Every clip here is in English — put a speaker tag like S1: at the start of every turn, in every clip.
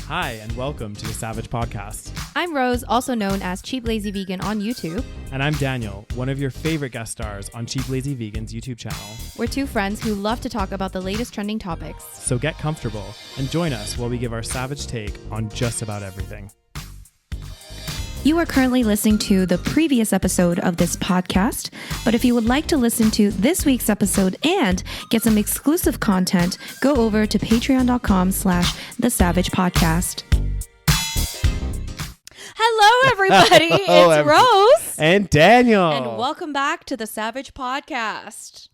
S1: Hi, and welcome to the SaVeg podcast.
S2: I'm Rose, also known as Cheap Lazy Vegan on YouTube.
S1: And I'm Daniel, one of your favorite guest stars on Cheap Lazy Vegan's YouTube channel.
S2: We're two friends who love to talk about the latest trending topics.
S1: So get comfortable and join us while we give our SaVeg take on just about everything.
S2: You are currently listening to the previous episode of this podcast, but if you would like to listen to this week's episode and get some exclusive content, go over to patreon.com/thesavagepodcast. Hello, everybody. It's Rose.
S1: And Daniel.
S2: And welcome back to the SaVeg podcast.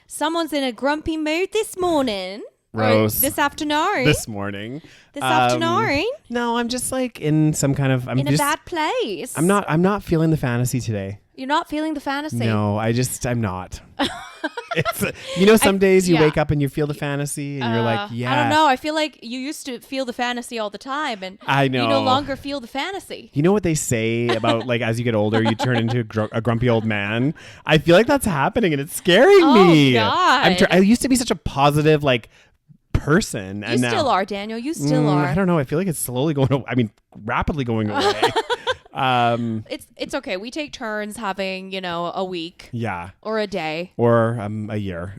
S2: Someone's in a grumpy mood this morning.
S1: Rose.
S2: This afternoon.
S1: This morning.
S2: This afternoon.
S1: No, I'm just like in some kind of...
S2: in a bad place.
S1: I'm not feeling the fantasy today.
S2: You're not feeling the fantasy?
S1: No, I'm not. It's some days you wake up and you feel the fantasy and you're like, yeah.
S2: I don't know. I feel like you used to feel the fantasy all the time and
S1: I know.
S2: You no longer feel the fantasy.
S1: You know what they say about like as you get older, you turn into a grumpy old man? I feel like that's happening and it's scaring me.
S2: Oh, God.
S1: I used to be such a positive person.
S2: You still are, Daniel. You still are.
S1: I don't know. I feel like it's slowly rapidly going away.
S2: It's okay. We take turns having, a week.
S1: Yeah.
S2: Or a day.
S1: Or a year.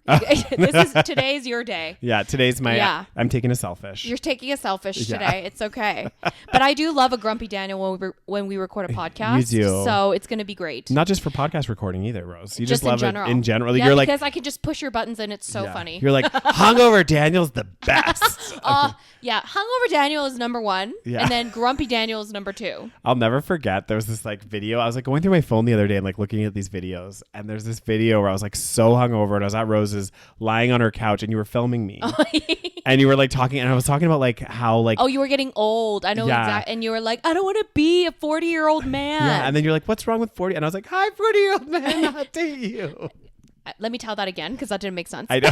S2: Today's your day.
S1: Yeah, today's my... Yeah. I'm taking a selfish.
S2: You're taking a selfish today. It's okay. But I do love a grumpy Daniel when we record a podcast.
S1: You do.
S2: So it's going to be great.
S1: Not just for podcast recording either, Rose. You just love
S2: it
S1: in general.
S2: Yeah,
S1: you're
S2: because I can just push your buttons and it's so funny.
S1: You're like, hungover Daniel's the best.
S2: Yeah, hungover Daniel is number one,
S1: yeah.
S2: And then grumpy Daniel is number two.
S1: I'll never forget. There was this video. I was going through my phone the other day and looking at these videos, and there's this video where I was so hungover, and I was at Rose's, lying on her couch, and you were filming me, and you were talking, and I was talking about how
S2: oh, you were getting old. I know exactly, and you were like, I don't want to be a 40-year-old man.
S1: Yeah, and then you're like, what's wrong with 40? And I was like, hi, 40-year-old man, how dare you?
S2: Let me tell that again because that didn't make sense.
S1: I know.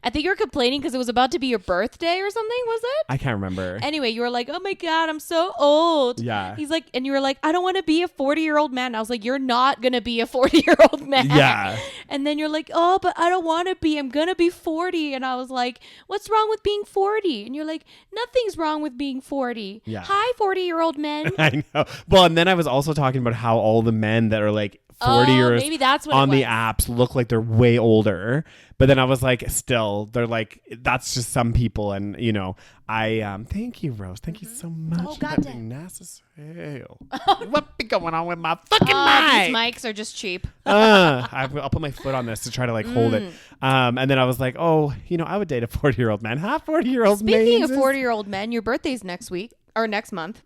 S2: I think you were complaining because it was about to be your birthday or something, was it?
S1: I can't remember.
S2: Anyway, you were like, oh my God, I'm so old.
S1: Yeah.
S2: He's like, and you were like, I don't want to be a 40-year-old man. I was like, you're not going to be a 40-year-old man.
S1: Yeah.
S2: And then you're like, oh, but I don't want to be. I'm going to be 40. And I was like, what's wrong with being 40? And you're like, nothing's wrong with being 40.
S1: Yeah.
S2: Hi, 40-year-old men.
S1: I know. Well, and then I was also talking about how all the men that are 40 years
S2: maybe that's what
S1: on the apps look like they're way older. But then I was still, they're that's just some people. And, I, thank you, Rose. Thank you so much.
S2: Oh, goddamn.
S1: Necessary. What be going on with my fucking mic?
S2: These mics are just cheap.
S1: I'll put my foot on this to try to hold it. And then I was like, oh, I would date a 40-year-old man. Half 40-year-old men.
S2: Speaking of 40-year-old men, your birthday's next week or next month.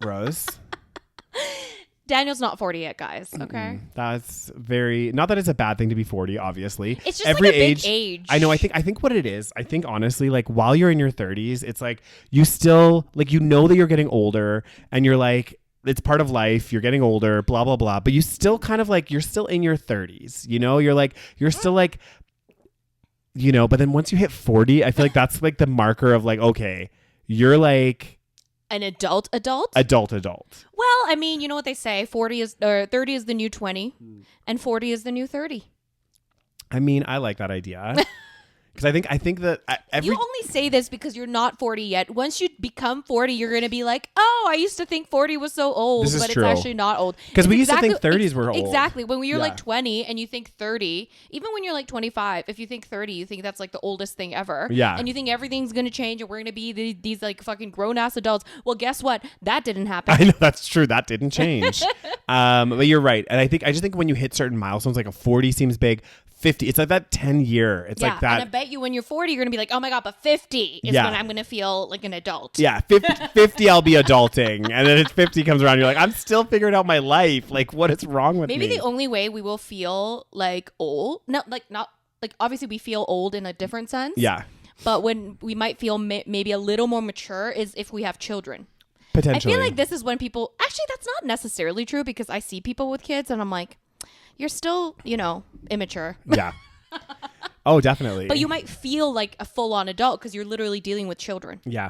S1: Rose.
S2: Daniel's not 40 yet, guys. Okay.
S1: That's very, not that it's a bad thing to be 40, obviously.
S2: It's just every big age.
S1: I know. I think what it is, honestly, while you're in your 30s, it's you still, that you're getting older and you're it's part of life. You're getting older, blah, blah, blah. But you still kind of you're still in your 30s, you're still but then once you hit 40, I feel like that's the marker of okay, you're
S2: an adult.
S1: Adult.
S2: Well, I mean, you know what they say, 30 is the new 20 and 40 is the new 30.
S1: I mean, I like that idea. Because I think that
S2: you only say this because you're not 40 yet. Once you become 40, you're going to be like, oh, I used to think 40 was so old, but
S1: true.
S2: It's actually not old.
S1: Because we used to think 30s were old.
S2: Exactly. When you're 20 and you think 30, even when you're 25, if you think 30, you think that's the oldest thing ever.
S1: Yeah.
S2: And you think everything's going to change and we're going to be these fucking grown-ass adults. Well, guess what? That didn't happen.
S1: I know, that's true. That didn't change. But you're right. And I just think when you hit certain milestones, a 40 seems big. 50, it's that 10 year. It's that.
S2: And I bet you when you're 40, you're going to be like, oh my God, but 50 is when I'm going to feel like an adult.
S1: Yeah, 50 I'll be adulting. And then 50 comes around, you're like, I'm still figuring out my life. What is wrong with me?
S2: Maybe the only way we will feel old, not obviously we feel old in a different sense.
S1: Yeah.
S2: But when we might feel maybe a little more mature is if we have children.
S1: Potentially.
S2: I feel like this is when people, actually that's not necessarily true because I see people with kids and I'm like, you're still, immature.
S1: Yeah. Oh, definitely.
S2: But you might feel like a full-on adult because you're literally dealing with children.
S1: Yeah.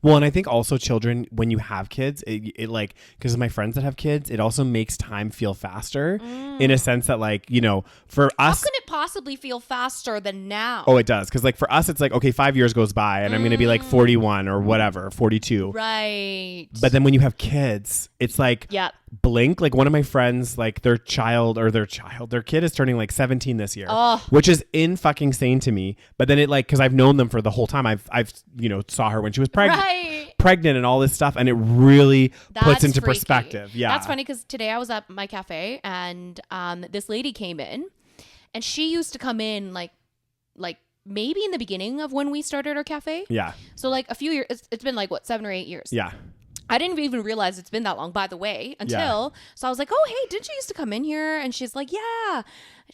S1: Well, and I think also children, when you have kids, it like, because my friends that have kids, it also makes time feel faster in a sense that, like, you know, for us.
S3: How can it possibly feel faster than now?
S1: Oh, it does. Because like for us, it's like, okay, 5 years goes by and I'm going to be like 41 or whatever, 42.
S3: Right.
S1: But then when you have kids, it's like blink. Like one of my friends, like their kid is turning like 17 this year, which is in fucking sane to me. But then it like, because I've known them for the whole time. I've you know, saw her when she was pregnant and all this stuff, and it really puts into
S3: freaky.
S1: Perspective. Yeah,
S3: that's funny because today I was at my cafe and this lady came in, and she used to come in like maybe in the beginning of when we started our cafe.
S1: Yeah.
S3: So like a few years. It's been like what, 7 or 8 years.
S1: Yeah.
S3: I didn't even realize it's been that long, by the way, until, so I was like, oh, hey, didn't you used to come in here? And she's like, yeah.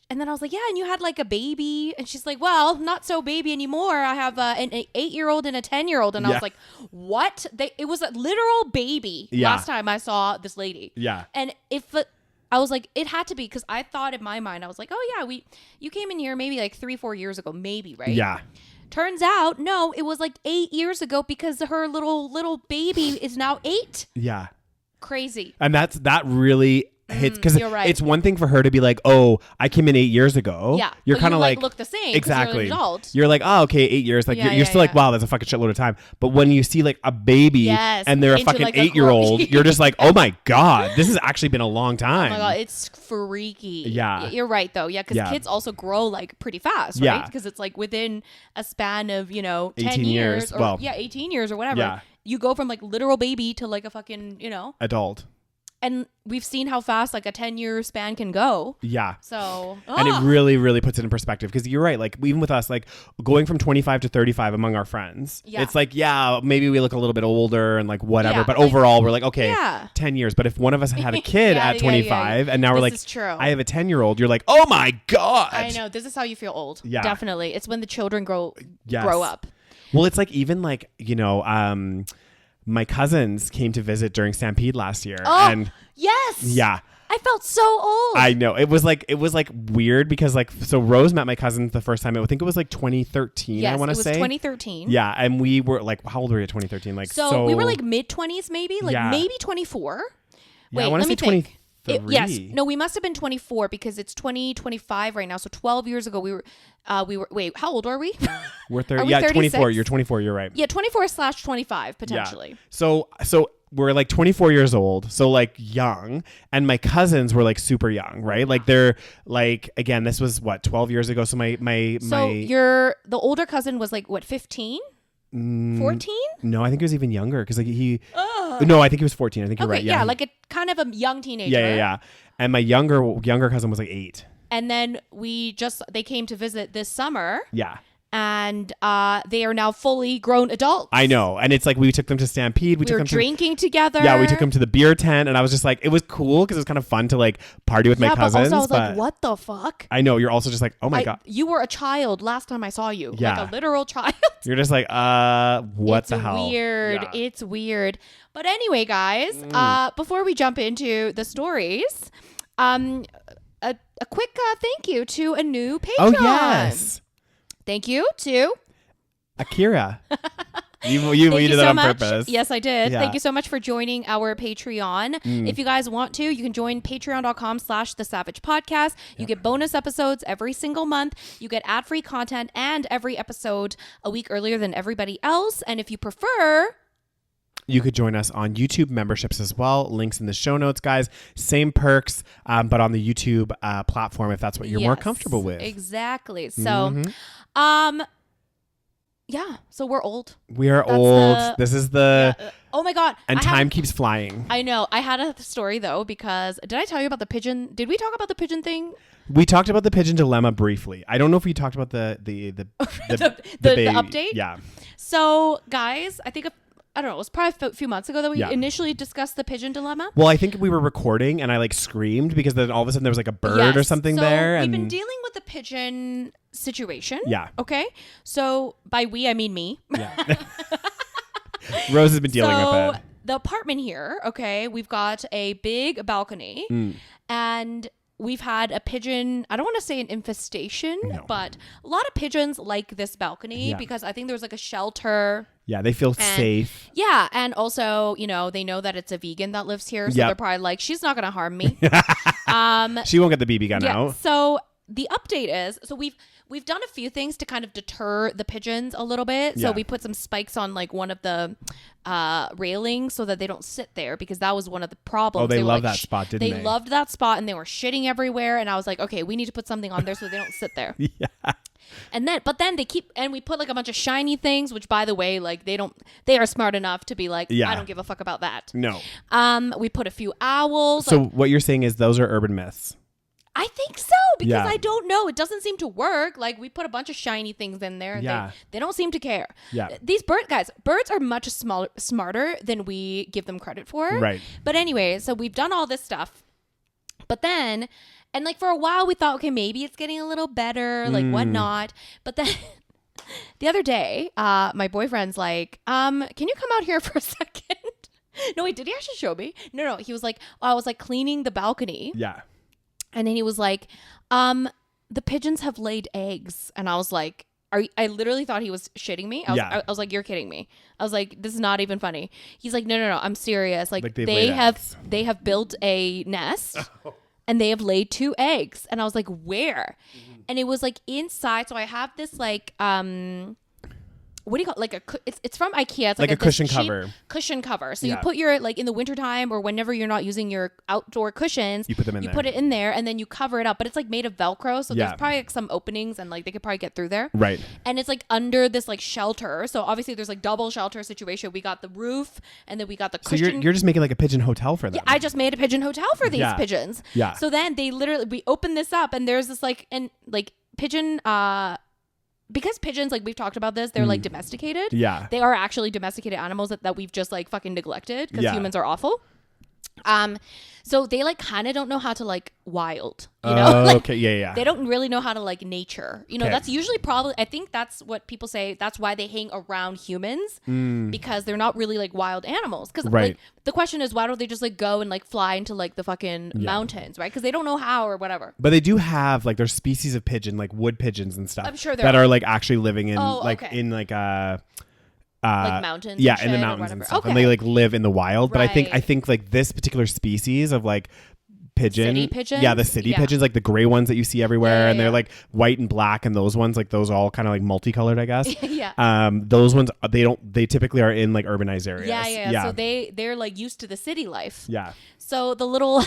S3: And then I was like, yeah, and you had like a baby. And she's like, well, not so baby anymore. I have an 8-year-old and a 10-year-old. And I was like, what? It was a literal baby last time I saw this lady.
S1: Yeah.
S3: And I was like, it had to be, because I thought in my mind, I was like, oh yeah, you came in here maybe like 3-4 years ago, maybe, right?
S1: Yeah.
S3: Turns out, no, it was like 8 years ago, because her little baby is now 8.
S1: Yeah.
S3: Crazy.
S1: And that really hits, because
S3: you're right.
S1: it's one thing for her to be like, oh, I came in 8 years ago.
S3: Yeah.
S1: You're kind of like
S3: look the same.
S1: Exactly.
S3: You're an adult.
S1: You're like, oh, okay, 8 years. Like you're still like, wow, that's a fucking shitload of time. But when you see like a baby and they're a fucking
S3: like
S1: 8-year-old, you're just like, oh my God, this has actually been a long time.
S3: Oh my God, it's freaky.
S1: Yeah.
S3: You're right though. Yeah, because kids also grow like pretty fast, right?
S1: Yeah.
S3: Because it's like within a span of, 10
S1: 18
S3: years. Or, 18 years or whatever.
S1: Yeah.
S3: You go from like literal baby to like a fucking,
S1: adult.
S3: And we've seen how fast like a 10-year span can go.
S1: Yeah.
S3: So,
S1: and it really, really puts it in perspective, because you're right. Like even with us, like going from 25 to 35 among our friends, it's like, maybe we look a little bit older and like whatever. But overall, we're like, okay, 10 years. But if one of us had a kid at 25 and now we're like, I have a 10-year-old, you're like, oh my God.
S3: I know. This is how you feel old.
S1: Yeah.
S3: Definitely. It's when the children grow up.
S1: Well, it's like even like, my cousins came to visit during Stampede last year.
S3: Oh,
S1: and
S3: yes.
S1: Yeah.
S3: I felt so old.
S1: I know. It was like weird, because like, so Rose met my cousins the first time. I think it was like 2013.
S3: Yes,
S1: I want to say
S3: 2013.
S1: Yeah. And we were like, how old were we at 2013? Like,
S3: so we were like mid-20s, maybe maybe 24.
S1: Yeah,
S3: Wait,
S1: I want to say 23.
S3: Yes. No, we must have been 24, because it's 2025 right now. So 12 years ago, we were, wait, how old are we?
S1: We're 30.
S3: Are we
S1: yeah,
S3: 36?
S1: 24. You're 24. You're right.
S3: Yeah, 24/25 potentially.
S1: Yeah. So we're like 24 years old. So like young. And my cousins were like super young, right? Like they're like, again, this was what, 12 years ago. So my
S3: the older cousin was like what, 15? 14?
S1: No, I think he was even younger, because like no, I think he was 14. I think you're right.
S3: Yeah, like a kind of a young teenager.
S1: Yeah. And my younger cousin was like 8.
S3: And then they came to visit this summer.
S1: Yeah.
S3: And they are now fully grown adults.
S1: I know. And it's like, we took them to Stampede.
S3: We were drinking together.
S1: Yeah, we took them to the beer tent. And I was just like, it was cool, because it was kind of fun to like party with my cousins.
S3: But also I was like, what the fuck?
S1: I know. You're also just like, oh my God.
S3: You were a child last time I saw you.
S1: Yeah.
S3: Like a literal child.
S1: You're just like, what the hell?
S3: It's weird. Yeah. It's weird. But anyway, guys, before we jump into the stories, a quick thank you to a new patron.
S1: Oh, yes.
S3: Thank you to
S1: Akira. You did that on purpose.
S3: Yes, I did.
S1: Yeah.
S3: Thank you so much for joining our Patreon. If you guys want to, you can join patreon.com/the SaVeg You get bonus episodes every single month. You get ad-free content and every episode a week earlier than everybody else. And if you prefer,
S1: you could join us on YouTube memberships as well. Links in the show notes, guys. Same perks, but on the YouTube platform, if that's what you're more comfortable with.
S3: Exactly. So, yeah. So we're old.
S1: We are old. This is the...
S3: oh my God.
S1: And time keeps flying.
S3: I know. I had a story though, because did I tell you about the pigeon? Did we talk about the pigeon thing?
S1: We talked about the pigeon dilemma briefly. I don't know if we talked about the
S3: update.
S1: Yeah.
S3: So guys, I think I don't know, it was probably a few months ago that we initially discussed the pigeon dilemma.
S1: Well, I think we were recording and I like screamed, because then all of a sudden there was like a bird or something there.
S3: We've been dealing with the pigeon situation.
S1: Yeah.
S3: Okay. So by we, I mean me.
S1: Yeah. Rose has been dealing with it.
S3: The apartment here, okay, we've got a big balcony and we've had a pigeon, I don't want to say an infestation, but a lot of pigeons like this balcony because I think there was like a shelter
S1: Yeah, they feel safe.
S3: Yeah, and also, you know, they know that it's a vegan that lives here, so they're probably like, she's not going to harm me.
S1: She won't get the BB gun out.
S3: So the update is, so we've done a few things to kind of deter the pigeons a little bit. So we put some spikes on like one of the railings so that they don't sit there, because that was one of the problems.
S1: Oh, they love that spot, didn't they?
S3: They loved that spot, and they were shitting everywhere. And I was like, okay, we need to put something on there so they don't sit there.
S1: Yeah.
S3: And then, but then we put like a bunch of shiny things, which by the way, like they are smart enough to be like, I don't give a fuck about that.
S1: No.
S3: We put a few owls.
S1: So what you're saying is those are urban myths.
S3: I think so, because I don't know. It doesn't seem to work. Like, we put a bunch of shiny things in there. And they don't seem to care.
S1: Yeah.
S3: These birds are much smarter than we give them credit for.
S1: Right.
S3: But anyway, so we've done all this stuff. But then, and like for a while we thought, okay, maybe it's getting a little better, like whatnot. But then the other day, my boyfriend's like, can you come out here for a second? No, wait, did he actually show me? No, he was like, I was like cleaning the balcony.
S1: Yeah.
S3: And then he was like, the pigeons have laid eggs. And I was like, I literally thought he was shitting me. I was like, you're kidding me. I was like, this is not even funny. He's like, no, I'm serious. Like they have built a nest and they have laid 2 eggs. And I was like, where? Mm-hmm. And it was like inside. So I have this like, what do you call it? Like it's from IKEA. It's
S1: like a cushion cover.
S3: Cushion cover. So you put your, like in the wintertime or whenever you're not using your outdoor cushions,
S1: you put them in there.
S3: You put it in there and then you cover it up. But it's like made of Velcro. So there's probably like some openings and like they could probably get through there.
S1: Right.
S3: And it's like under this like shelter. So obviously there's like double shelter situation. We got the roof and then we got the cushion.
S1: So you're just making like a pigeon hotel for them.
S3: Yeah, I just made a pigeon hotel for these pigeons.
S1: Yeah.
S3: So then we opened this up and there's this like, and like pigeon, because pigeons, like we've talked about this, they're like domesticated.
S1: Yeah.
S3: They are actually domesticated animals that we've just like fucking neglected because humans are awful. So they like kind of don't know how to like wild, you know? Like,
S1: okay. Yeah.
S3: They don't really know how to like nature. You know, that's usually probably, I think that's what people say. That's why they hang around humans because they're not really like wild animals. Because like, the question is, why don't they just like go and like fly into like the fucking mountains, right? Because they don't know how or whatever.
S1: But they do have like there's species of pigeon, like wood pigeons and stuff.
S3: I'm sure
S1: that are like actually living in in like
S3: mountains,
S1: in the mountains and stuff, and they like live in the wild. But I think like this particular species of like pigeon,
S3: city pigeons?
S1: the city pigeons, like the gray ones that you see everywhere, and they're like white and black, and those ones, like those all kind of like multicolored, I guess. Those ones they typically are in like urbanized areas.
S3: Yeah. So they're like used to the city life.
S1: Yeah.
S3: So the little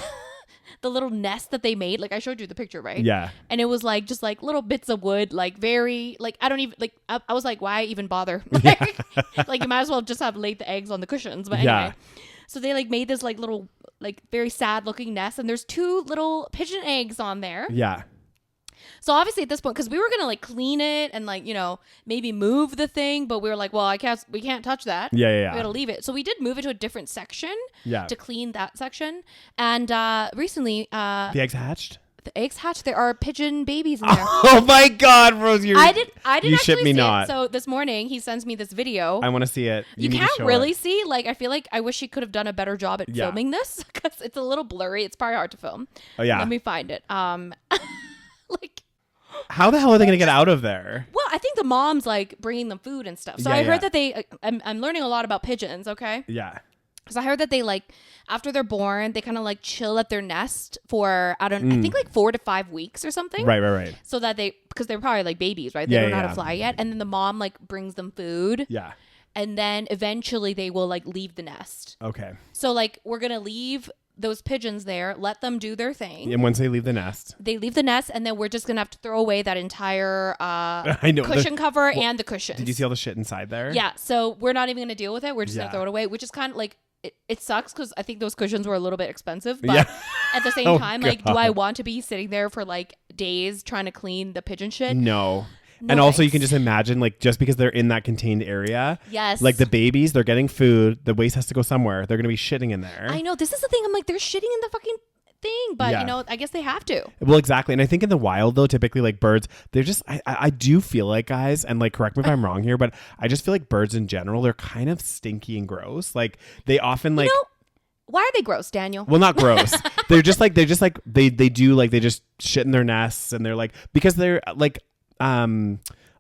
S3: the little nest that they made, like I showed you the picture, right?
S1: Yeah.
S3: And it was like just like little bits of wood, like very like I don't even like I was like, why even bother? Like you might as well just have laid the eggs on the cushions. But anyway, so they like made this like little like very sad looking nest, and there's 2 little pigeon eggs on there.
S1: Yeah.
S3: So obviously at this point, because we were gonna like clean it and like, you know, maybe move the thing, but we were like, well, we can't touch that.
S1: Yeah.
S3: We gotta leave it. So we did move it to a different section.
S1: Yeah.
S3: To clean that section. And recently,
S1: the eggs hatched.
S3: The eggs hatched. There are pigeon babies in there.
S1: Oh my God, Rose!
S3: I didn't
S1: you
S3: actually
S1: shit me
S3: see
S1: not.
S3: it. So this morning he sends me this video.
S1: I want to see it.
S3: You can't really see. Like I feel like I wish he could have done a better job at filming this because it's a little blurry. It's probably hard to film.
S1: Oh yeah.
S3: Let me find it. Like.
S1: How the hell are they going to get out of there?
S3: Well, I think the mom's like bringing them food and stuff. So I heard that they, I'm learning a lot about pigeons. Okay.
S1: Yeah.
S3: So I heard that they like, after they're born, they kind of like chill at their nest for, I think like 4 to 5 weeks or something.
S1: Right.
S3: So that because they're probably like babies, right? They don't know how to fly yet. And then the mom like brings them food.
S1: Yeah.
S3: And then eventually they will like leave the nest.
S1: Okay.
S3: So like we're going to leave those pigeons there, let them do their thing.
S1: And once they leave the nest, and
S3: then we're just gonna have to throw away that entire cushion cover and the cushions.
S1: Did you see all the shit inside there?
S3: Yeah, so we're not even gonna deal with it. We're just gonna throw it away, which is kind of like it sucks because I think those cushions were a little bit expensive, but at the same time, like, do I want to be sitting there for like days trying to clean the pigeon shit?
S1: No. And also you can just imagine, like, just because they're in that contained area, like the babies, they're getting food, the waste has to go somewhere, they're gonna be shitting in there.
S3: I know, this is the thing, I'm like, they're shitting in the fucking thing, but you know, I guess they have to.
S1: Well, exactly. And I think in the wild though, typically like birds, they're just I do feel like, guys, and like correct me if I'm wrong here, but I just feel like birds in general, they're kind of stinky and gross. Like they often like,
S3: why are they gross, Daniel?
S1: Well, not gross. they just do like they just shit in their nests, and they're like, because they're like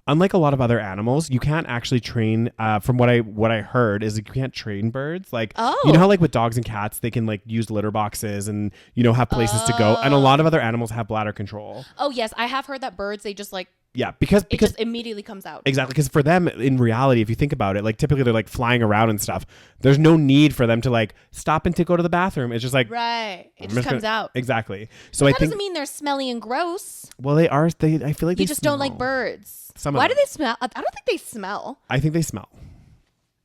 S1: unlike a lot of other animals, you can't actually train. From what I heard is you can't train birds. Like you know how like with dogs and cats they can like use litter boxes and have places to go, and a lot of other animals have bladder control.
S3: Oh yes, I have heard that birds they just like.
S1: Yeah, because
S3: it just immediately comes out.
S1: Exactly, because for them, in reality, if you think about it, like typically they're like flying around and stuff. There's no need for them to like stop and to go to the bathroom. It's just like
S3: right, it just comes out.
S1: Exactly. So
S3: But
S1: I
S3: that
S1: think
S3: doesn't mean they're smelly and gross.
S1: well, they are. I feel like
S3: You
S1: they
S3: just
S1: smell.
S3: don't like birds.
S1: Why
S3: do they smell? I don't think they smell.
S1: I think they smell.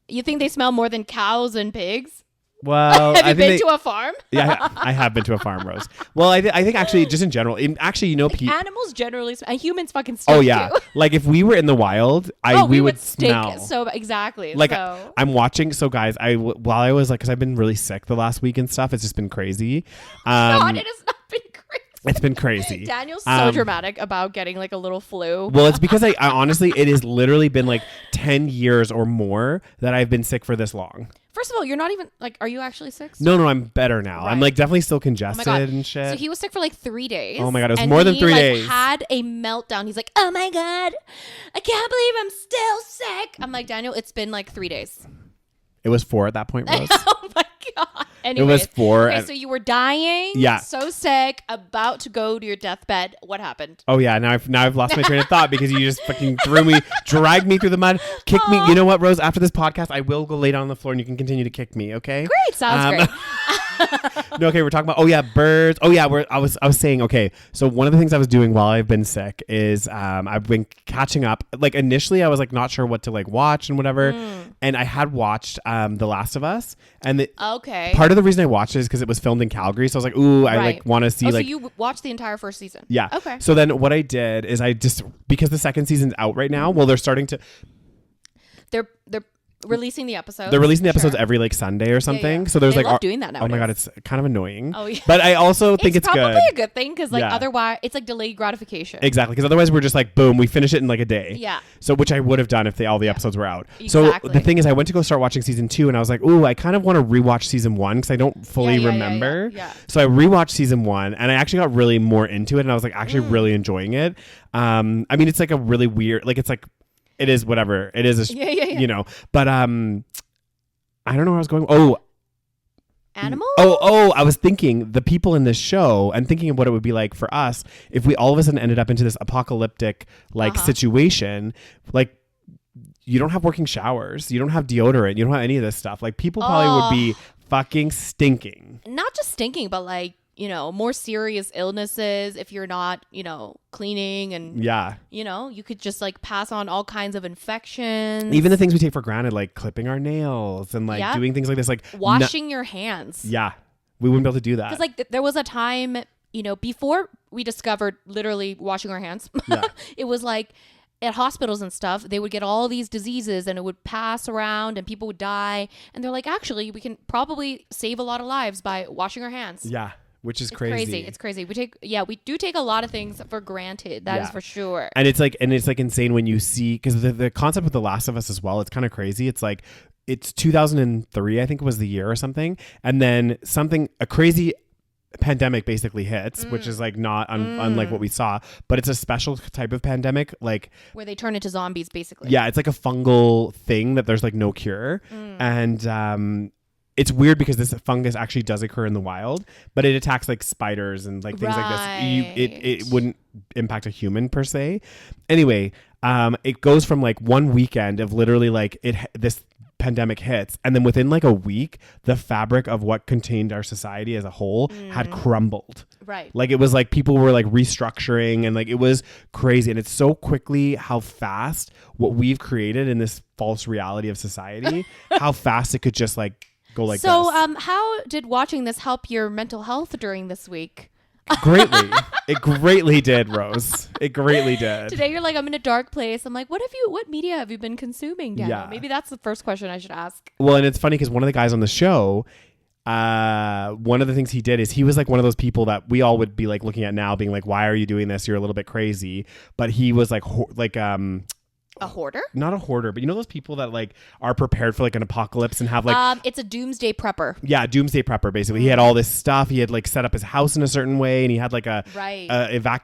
S3: You think they smell more than cows and pigs?
S1: Well,
S3: have you been to a farm?
S1: Yeah, I have been to a farm, Rose. Well, I think actually, just in general,
S3: animals generally smell, and humans fucking stink.
S1: Oh yeah, like if we were in the wild, we would
S3: stink.
S1: smell.
S3: So exactly.
S1: Like
S3: so.
S1: I'm watching. So guys, while I was like, because I've been really sick the last week and stuff, it's just been crazy.
S3: God, it has not been crazy.
S1: It's been crazy.
S3: Daniel's so dramatic about getting like a little flu.
S1: Well, it's because I honestly, it has literally been like 10 years or more that I've been sick for this long.
S3: First of all, you're not even like, are you actually sick?
S1: No, I'm better now.
S3: Right.
S1: I'm like definitely still congested and shit.
S3: So he was sick for like 3 days.
S1: Oh my God, it was more than 3 days.
S3: Had a meltdown. He's like, oh my God, I can't believe I'm still sick. I'm like, Daniel, it's been like 3 days.
S1: It was 4 at that point, Rose.
S3: Oh my God. Anyways,
S1: it was 4.
S3: Okay, so you were dying.
S1: Yeah.
S3: So sick, about to go to your deathbed. What happened?
S1: Oh yeah, now I've lost my train of thought because you just fucking dragged me through the mud, kicked me. You know what, Rose? After this podcast, I will go lay down on the floor and you can continue to kick me. Okay?
S3: Great. Sounds great.
S1: No, okay, we're talking about birds. Oh yeah, I was saying, okay, so one of the things I was doing while I've been sick is I've been catching up. Like initially I was like not sure what to like watch and whatever, and I had watched The Last of Us, and part of the reason I watched it is because it was filmed in Calgary, so I was like, ooh, I like want to see
S3: so you watched the entire first season?
S1: Yeah.
S3: Okay.
S1: So then what I did is I just, because the second season's out right now, well, they're starting to
S3: they're releasing the episodes.
S1: They're releasing the episodes every like Sunday or something. Yeah. So there's
S3: they love doing that nowadays.
S1: Oh my God, it's kind of annoying.
S3: Oh yeah.
S1: But I also think it's
S3: probably
S1: good.
S3: a good thing because like otherwise it's like delayed gratification.
S1: Exactly, because otherwise we're just like boom, we finish it in like a day.
S3: Yeah.
S1: So which I would have done if all the episodes were out.
S3: Exactly.
S1: So the thing is, I went to go start watching season 2, and I was like, ooh, I kind of want to rewatch season 1 because I don't fully remember.
S3: Yeah.
S1: So I rewatched season 1, and I actually got really more into it, and I was like actually really enjoying it. I mean, it's like a really weird, like it's like it is whatever it is. You know, but I don't know where I was going. Oh,
S3: animals?
S1: I was thinking the people in this show and thinking of what it would be like for us if we all of a sudden ended up into this apocalyptic like situation. Like you don't have working showers, you don't have deodorant, you don't have any of this stuff. Like people probably would be fucking stinking.
S3: Not just stinking, but like, you know, more serious illnesses if you're not, you know, cleaning and you know, you could just like pass on all kinds of infections.
S1: Even the things we take for granted, like clipping our nails and like doing things like this, like
S3: washing your hands.
S1: Yeah, we wouldn't be able to do that.
S3: Because like there was a time, you know, before we discovered literally washing our hands, it was like at hospitals and stuff, they would get all these diseases and it would pass around and people would die. And they're like, actually, we can probably save a lot of lives by washing our hands.
S1: Yeah. Which is
S3: crazy. It's crazy. We do take a lot of things for granted. That is for sure.
S1: And it's like insane when you see, because the concept of The Last of Us as well, it's kind of crazy. It's like, it's 2003, I think was the year or something. And then a crazy pandemic basically hits, which is like not unlike what we saw, but it's a special type of pandemic, like
S3: where they turn into zombies basically.
S1: Yeah. It's like a fungal thing that there's like no cure. And, it's weird because this fungus actually does occur in the wild, but it attacks like spiders and like things like this. It wouldn't impact a human per se. Anyway, it goes from like one weekend of literally like this pandemic hits, and then within like a week, the fabric of what contained our society as a whole had crumbled.
S3: Right.
S1: Like it was like people were like restructuring, and like it was crazy. And it's so quickly how fast what we've created in this false reality of society, how fast it could just like go like this.
S3: How did watching this help your mental health during this week?
S1: Greatly. It greatly did, Rose. It greatly did.
S3: Today you're like, I'm in a dark place. I'm like, what media have you been consuming, Daniel? Yeah. Maybe that's the first question I should ask.
S1: Well, and it's funny because one of the guys on the show, one of the things he did is he was like one of those people that we all would be like looking at now being like, why are you doing this? You're a little bit crazy. But he was like
S3: A hoarder?
S1: Not a hoarder, but you know those people that like are prepared for like an apocalypse and have like
S3: It's a doomsday prepper.
S1: yeah, doomsday prepper basically. He had all this stuff. He had like set up his house in a certain way, and he had like a
S3: Right.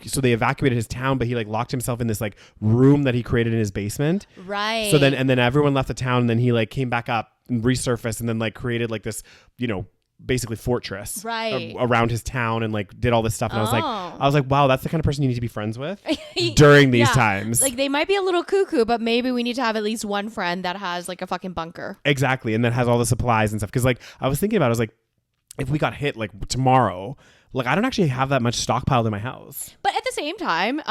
S1: So they evacuated his town, but he like locked himself in this like room that he created in his basement.
S3: Right.
S1: So then everyone left the town, and then he like came back up and resurfaced, and then like created like this, you know, basically fortress
S3: Right.
S1: around his town, and like did all this stuff. And
S3: Oh.
S1: I was like, wow, that's the kind of person you need to be friends with during these
S3: Yeah.
S1: times.
S3: Like they might be a little cuckoo, but maybe we need to have at least one friend that has like a fucking bunker.
S1: Exactly. And that has all the supplies and stuff. Because like I was thinking about it, I was like, if we got hit like tomorrow, like I don't actually have that much stockpiled in my house.
S3: But at the same time,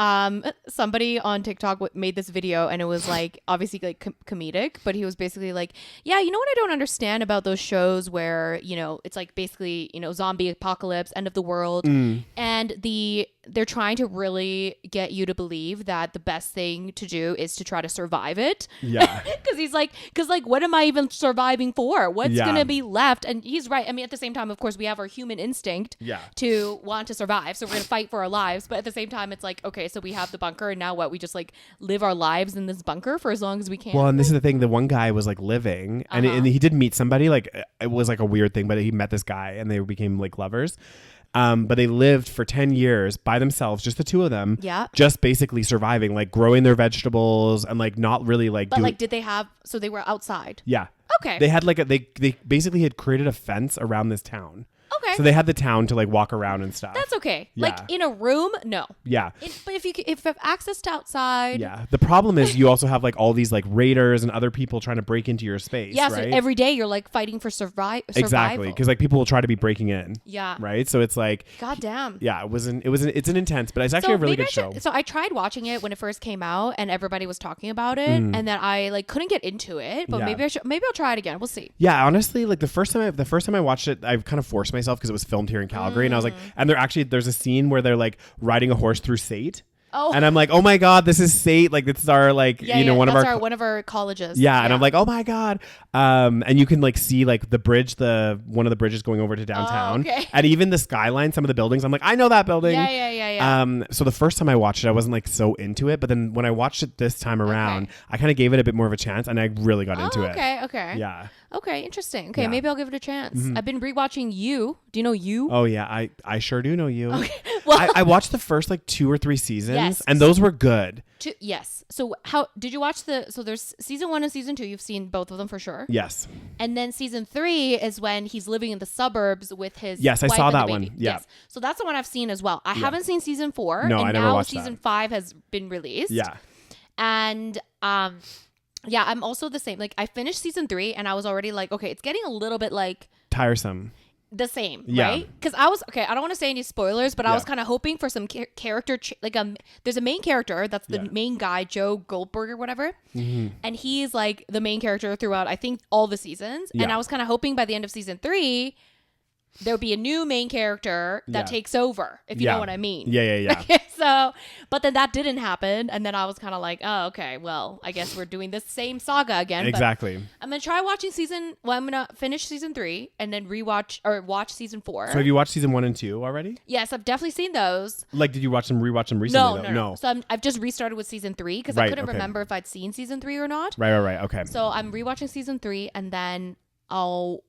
S3: somebody on TikTok made this video, and it was like obviously like comedic, but he was basically like, yeah, you know what I don't understand about those shows where, you know, it's like basically, you know, zombie apocalypse, end of the world, and they're trying to really get you to believe that the best thing to do is to try to survive it.
S1: Yeah.
S3: Because what am I even surviving for? What's
S1: Yeah.
S3: gonna be left? And he's right. I mean, at the same time, of course, we have our human instinct to want to survive, so we're gonna fight for our lives. But at the same time, it's like, okay, so we have the bunker, and now what? We just like live our lives in this bunker for as long as we can.
S1: Well, and this is the thing. The one guy was like living, and he did meet somebody. Like it was like a weird thing, but he met this guy, and they became like lovers. But they lived for 10 years by themselves, just the two of them.
S3: Yeah.
S1: Just basically surviving, like growing their vegetables and like not really like.
S3: But like, did they have? So they were outside.
S1: Yeah.
S3: Okay.
S1: They had like they basically had created a fence around this town.
S3: Okay.
S1: So they had the town to like walk around and stuff.
S3: That's okay.
S1: Yeah.
S3: Like in a room, no.
S1: Yeah.
S3: But if you have access to outside.
S1: Yeah. The problem is you also have like all these like raiders and other people trying to break into your space.
S3: Yeah.
S1: Right?
S3: So every day you're like fighting for survival.
S1: Exactly. Because like people will try to be breaking in.
S3: Yeah.
S1: Right. So it's like.
S3: God damn.
S1: Yeah. It's an intense, but it's actually a really good show.
S3: So I tried watching it when it first came out, and everybody was talking about it, and then I like couldn't get into it. But
S1: Yeah.
S3: maybe I'll try it again. We'll see.
S1: Yeah, honestly, like the first time I watched it, I kind of forced myself because it was filmed here in Calgary, and I was like, and there's a scene where they're like riding a horse through Sate.
S3: Oh.
S1: And I'm like, oh my God, this is Sate. Like this is our like, one of
S3: our colleges.
S1: Yeah. And I'm like, oh my God. And you can like see like the bridge, one of the bridges going over to downtown.
S3: Oh, okay.
S1: And even the skyline, some of the buildings, I'm like, I know that building.
S3: Yeah.
S1: So the first time I watched it, I wasn't like so into it. But then when I watched it this time around, I kind of gave it a bit more of a chance, and I really got into it.
S3: Okay.
S1: Yeah.
S3: Okay, interesting. Okay,
S1: Yeah.
S3: maybe I'll give it a chance. I've been rewatching You. Do you know You?
S1: Oh yeah, I sure do know you.
S3: Okay. Well,
S1: I watched the first like 2 or 3 seasons,
S3: Yes.
S1: and those were good.
S3: yes. So how did you watch so there's season 1 and season 2. You've seen both of them for sure.
S1: Yes.
S3: And then season 3 is when he's living in the suburbs with his
S1: Yes, I
S3: wife
S1: saw
S3: and the
S1: that
S3: baby.
S1: one. Yeah.
S3: Yes. So that's the one I've seen as well. I haven't seen season 4.
S1: No,
S3: and
S1: I never
S3: now
S1: watched
S3: season
S1: that.
S3: 5 has been released.
S1: Yeah.
S3: And yeah, I'm also the same. Like I finished season 3 and I was already like, okay, it's getting a little bit like
S1: Tiresome.
S3: the same,
S1: Yeah.
S3: right? Because I don't want to say any spoilers, but I
S1: Yeah.
S3: was kind of hoping for some character there's a main character that's the main guy, Joe Goldberg or whatever, and he's like the main character throughout I think all the seasons, and
S1: Yeah.
S3: I was kind of hoping by the end of season 3 there would be a new main character that takes over, if you know what I mean.
S1: Yeah.
S3: So, but then that didn't happen, and then I was kind of like, oh, okay, well, I guess we're doing this same saga again.
S1: Exactly.
S3: But I'm gonna try watching I'm gonna finish season 3 and then watch season 4.
S1: So have you watched season 1 and 2 already?
S3: Yes, I've definitely seen those.
S1: Like, did you rewatch them recently?
S3: No. So I've just restarted with season 3 because I couldn't remember if I'd seen season 3 or not.
S1: Right. Okay.
S3: So I'm rewatching season 3 and then I'll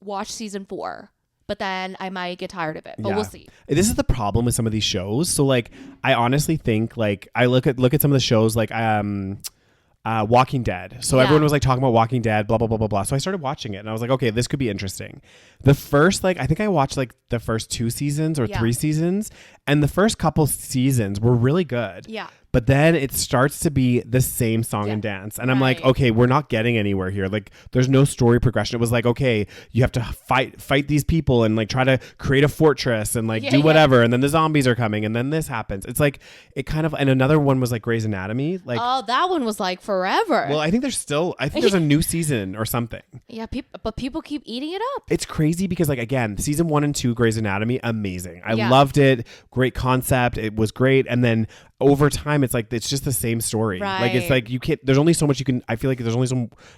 S3: watch season 4. But then I might get tired of it. But we'll see.
S1: This is the problem with some of these shows. So like, I honestly think like I look at some of the shows like Walking Dead. So everyone was like talking about Walking Dead, blah blah blah blah blah. So I started watching it, and I was like, okay, this could be interesting. The first I think I watched like the first 2 seasons or 3 seasons, and the first couple seasons were really good.
S3: Yeah.
S1: But then it starts to be the same song and dance. And I'm like, okay, we're not getting anywhere here. Like, there's no story progression. It was like, okay, you have to fight these people and like try to create a fortress and like do whatever. And then the zombies are coming and then this happens. It's like, it kind of, and another one was like Grey's Anatomy. Like,
S3: oh, that one was like forever.
S1: well, I think there's a new season or something.
S3: Yeah, but people keep eating it up.
S1: It's crazy because like, again, season 1 and 2 Grey's Anatomy, amazing. I loved it. Great concept. It was great. And then over time it's like it's just the same story. Like it's
S3: Right.
S1: like you can't. There's only so much you can. I feel like there's only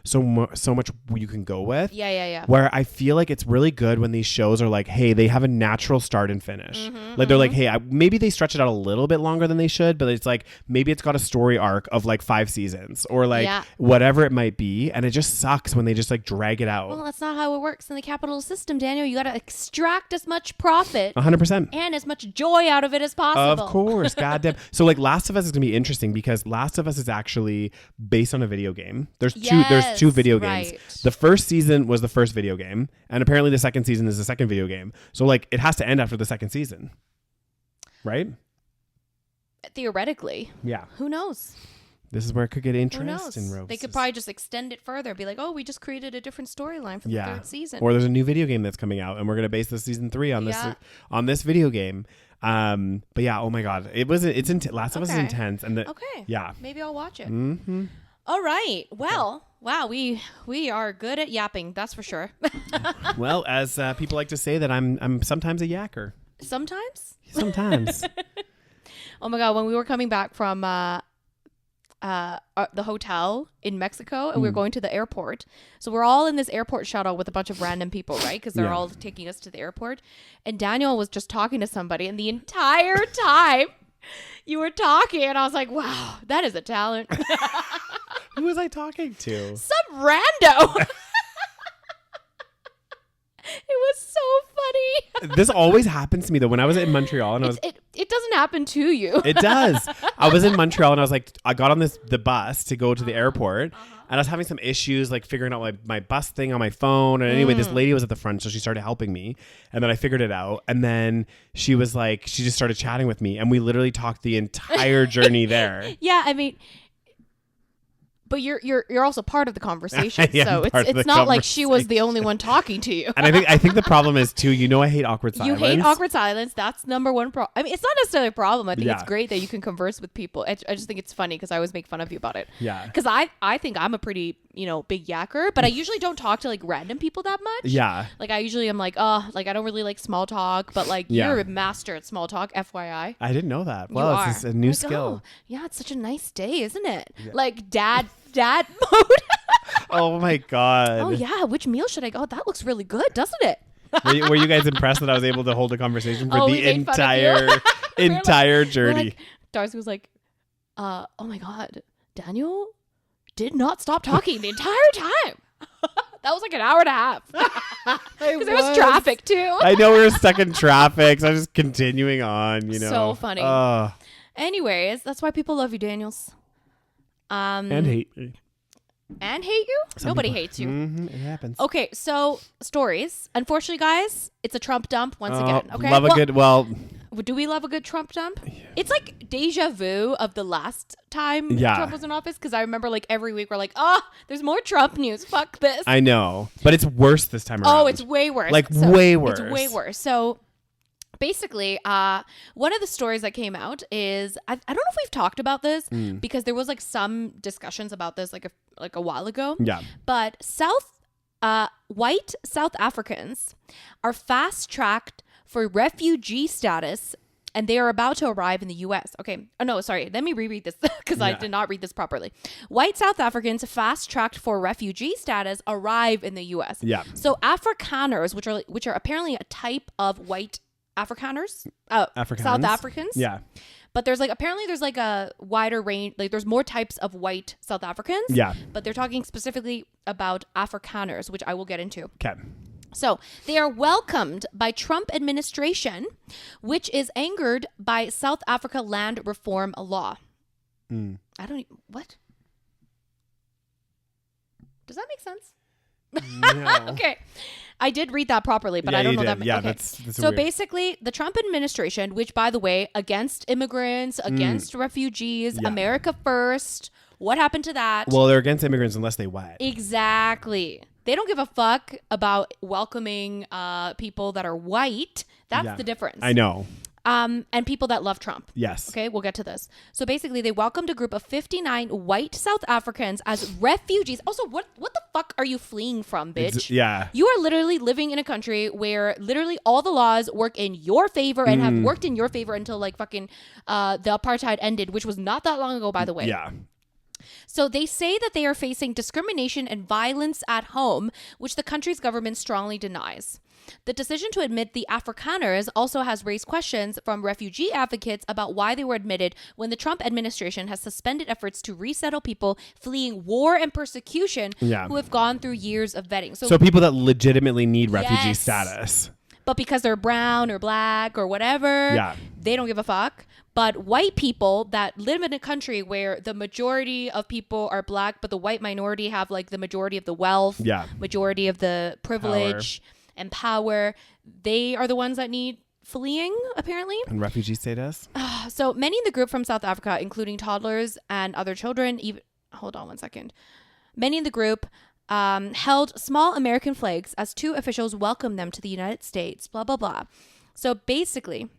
S1: so much you can go with.
S3: Yeah.
S1: Where I feel like it's really good when these shows are like, hey, they have a natural start and finish. Like they're like, hey, maybe they stretch it out a little bit longer than they should, but it's like maybe it's got a story arc of like 5 seasons or like whatever it might be, and it just sucks when they just like drag it out.
S3: Well, that's not how it works in the capitalist system, Daniel. You got to extract as much profit
S1: 100%.
S3: and as much joy out of it as possible.
S1: Of course, goddamn. So like Last of Us is gonna be interesting because Last of Us is actually based on a video game. There's two video games.
S3: Right.
S1: The first season was the first video game, and apparently the second season is the second video game. So like it has to end after the second season, right?
S3: Theoretically.
S1: Yeah.
S3: Who knows?
S1: This is where it could get
S3: Who
S1: interesting.
S3: knows? They could probably just extend it further. Be like, oh, we just created a different storyline for the third season.
S1: Or there's a new video game that's coming out, and we're gonna base the season 3 on this video game. But yeah, oh my god, Last of Us is intense, and
S3: maybe I'll watch it.
S1: Mm-hmm.
S3: All right. Well, wow, we are good at yapping. That's for sure.
S1: Well, as people like to say, that I'm sometimes a yacker.
S3: Sometimes. Oh my god, when we were coming back from the hotel in Mexico and we were going to the airport. So we're all in this airport shuttle with a bunch of random people, right? Because they're all taking us to the airport. And Daniel was just talking to somebody, and the entire time you were talking, and I was like, wow, that is a talent.
S1: Who was I talking to?
S3: Some rando. It was so funny.
S1: This always happens to me though. When I was in Montreal and
S3: it doesn't happen to you.
S1: It does. I was in Montreal and I got on the bus to go to the airport, and I was having some issues like figuring out my bus thing on my phone. And anyway, this lady was at the front, so she started helping me, and then I figured it out. And then she was like, she just started chatting with me, and we literally talked the entire journey there.
S3: Yeah, I mean, but you're also part of the conversation, so it's not like she was the only one talking to you.
S1: And I think the problem is too, I hate awkward silence.
S3: You hate awkward silence. That's number one problem. I mean, it's not necessarily a problem. I think it's great that you can converse with people. I just think it's funny because I always make fun of you about it.
S1: Yeah.
S3: Because I think I'm a pretty big yacker, but I usually don't talk to like random people that much.
S1: Yeah.
S3: Like I usually am like, oh, like I don't really like small talk, but like you're a master at small talk, FYI.
S1: I didn't know that. Well, it's a new skill.
S3: Oh, yeah, it's such a nice day, isn't it? Yeah. Like dad mode.
S1: Oh my god.
S3: Oh yeah, which meal should I go? Oh, that looks really good, doesn't it?
S1: Were you guys impressed that I was able to hold a conversation for the entire journey?
S3: Like, Darcy was like, oh my god, Daniel did not stop talking the entire time. That was like an hour and a half. Because there was traffic too.
S1: I know we were stuck in traffic, so I was just continuing on,
S3: So funny. Anyways, that's why people love you, Daniels.
S1: And hate me.
S3: And hate you? Nobody hates you.
S1: Mm-hmm, it happens.
S3: Okay, so stories. Unfortunately, guys, it's a Trump dump once again. Okay, do we love a good Trump dump? Yeah. It's like deja vu of the last time Trump was in office, because I remember like every week we're like, there's more Trump news. Fuck this.
S1: I know, but it's worse this time around.
S3: Oh, it's way worse.
S1: Way worse.
S3: It's way worse. So basically, one of the stories that came out is I don't know if we've talked about this because there was like some discussions about this like a while ago. Yeah. But white South Africans are fast-tracked for refugee status, and they are about to arrive in the U.S. Okay. Oh, no, sorry. Let me reread this because I did not read this properly. White South Africans fast-tracked for refugee status arrive in the U.S. Yeah. So Afrikaners, which are apparently a type of white Afrikaners, South Africans. Yeah. But there's apparently a wider range, like there's more types of white South Africans. Yeah. But they're talking specifically about Afrikaners, which I will get into. Okay. So they are welcomed by Trump administration, which is angered by South Africa land reform law. What? Does that make sense? No. Okay. I did read that properly, but I don't know that. Yeah, okay. That's so weird. Basically, the Trump administration, which, by the way, against immigrants, against refugees, America first. What happened to that?
S1: Well, they're against immigrants unless they white.
S3: Exactly. They don't give a fuck about welcoming people that are white. That's the difference.
S1: I know.
S3: And people that love Trump.
S1: Yes.
S3: Okay, we'll get to this. So basically, they welcomed a group of 59 white South Africans as refugees. Also, what the fuck are you fleeing from, bitch?
S1: Yeah.
S3: You are literally living in a country where literally all the laws work in your favor and have worked in your favor until like fucking the apartheid ended, which was not that long ago, by the way.
S1: Yeah.
S3: So they say that they are facing discrimination and violence at home, which the country's government strongly denies. The decision to admit the Afrikaners also has raised questions from refugee advocates about why they were admitted when the Trump administration has suspended efforts to resettle people fleeing war and persecution who have gone through years of vetting.
S1: So people that legitimately need refugee
S3: Yes.
S1: status.
S3: But because they're brown or black or whatever, they don't give a fuck. But white people that live in a country where the majority of people are black, but the white minority have like the majority of the wealth, majority of the privilege and power, they are the ones that need fleeing, apparently.
S1: And refugee status?
S3: So many in the group from South Africa, including toddlers and other children, even hold on one second. Many in the group held small American flags as two officials welcomed them to the United States, blah, blah, blah. So basically,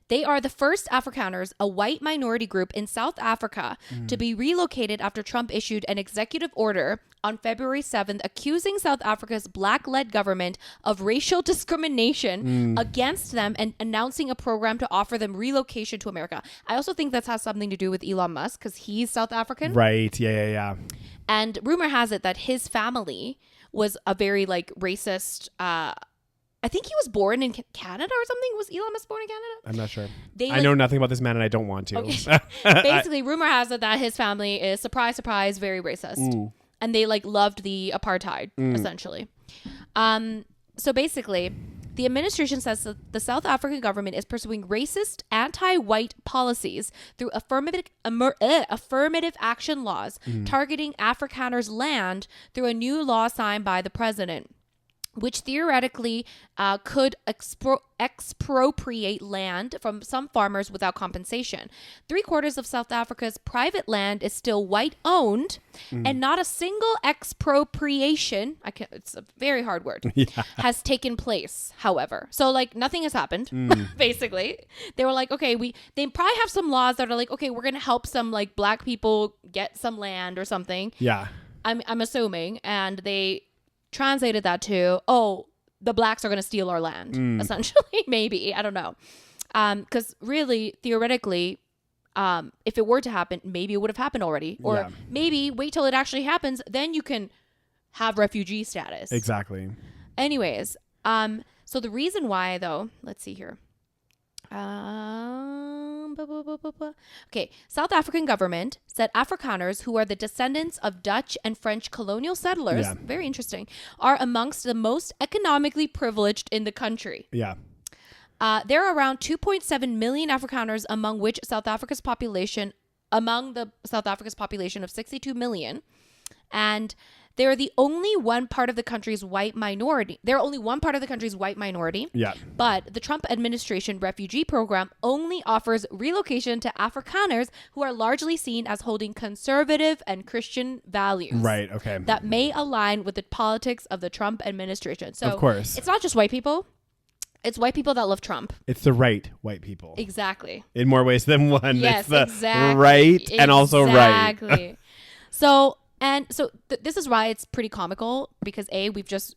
S3: they are the first Afrikaners, a white minority group in South Africa, to be relocated after Trump issued an executive order on February 7th accusing South Africa's black-led government of racial discrimination against them and announcing a program to offer them relocation to America. I also think that has something to do with Elon Musk because he's South African.
S1: Right. Yeah.
S3: And rumor has it that his family was a very like racist. I think he was born in Canada or something. Was Elon Musk born in Canada?
S1: I'm not sure. I know nothing about this man and I don't want to.
S3: Okay. Basically, rumor has it that his family is, surprise, surprise, very racist. And they like loved the apartheid, essentially. So basically, the administration says that the South African government is pursuing racist, anti-white policies through affirmative action laws targeting Afrikaners' land through a new law signed by the president, which theoretically could expropriate land from some farmers without compensation. 3/4 of South Africa's private land is still white-owned, and not a single expropriation, it's a very hard word, has taken place, however. So, like, nothing has happened, basically. They were like, okay, they probably have some laws that are like, okay, we're going to help some, like, black people get some land or something.
S1: Yeah.
S3: I'm assuming, and they translated that to, the blacks are going to steal our land, essentially. Maybe. I don't know. Because really, theoretically, if it were to happen, maybe it would have happened already. Or maybe wait till it actually happens, then you can have refugee status.
S1: Exactly.
S3: Anyways, so the reason why, though, let's see here. Okay, South African government said Afrikaners, who are the descendants of Dutch and French colonial settlers, very interesting, are amongst the most economically privileged in the country.
S1: Yeah.
S3: There are around 2.7 million Afrikaners, among the South Africa's population of 62 million, and they're the only one part of the country's white minority. They're only one part of the country's white minority.
S1: Yeah.
S3: But the Trump administration refugee program only offers relocation to Afrikaners who are largely seen as holding conservative and Christian values.
S1: Right. Okay.
S3: That may align with the politics of the Trump administration. So
S1: of course,
S3: it's not just white people. It's white people that love Trump.
S1: It's the right white people.
S3: Exactly.
S1: In more ways than one.
S3: Yes,
S1: it's the
S3: exactly.
S1: right and also right.
S3: Exactly. So this is why it's pretty comical because we've just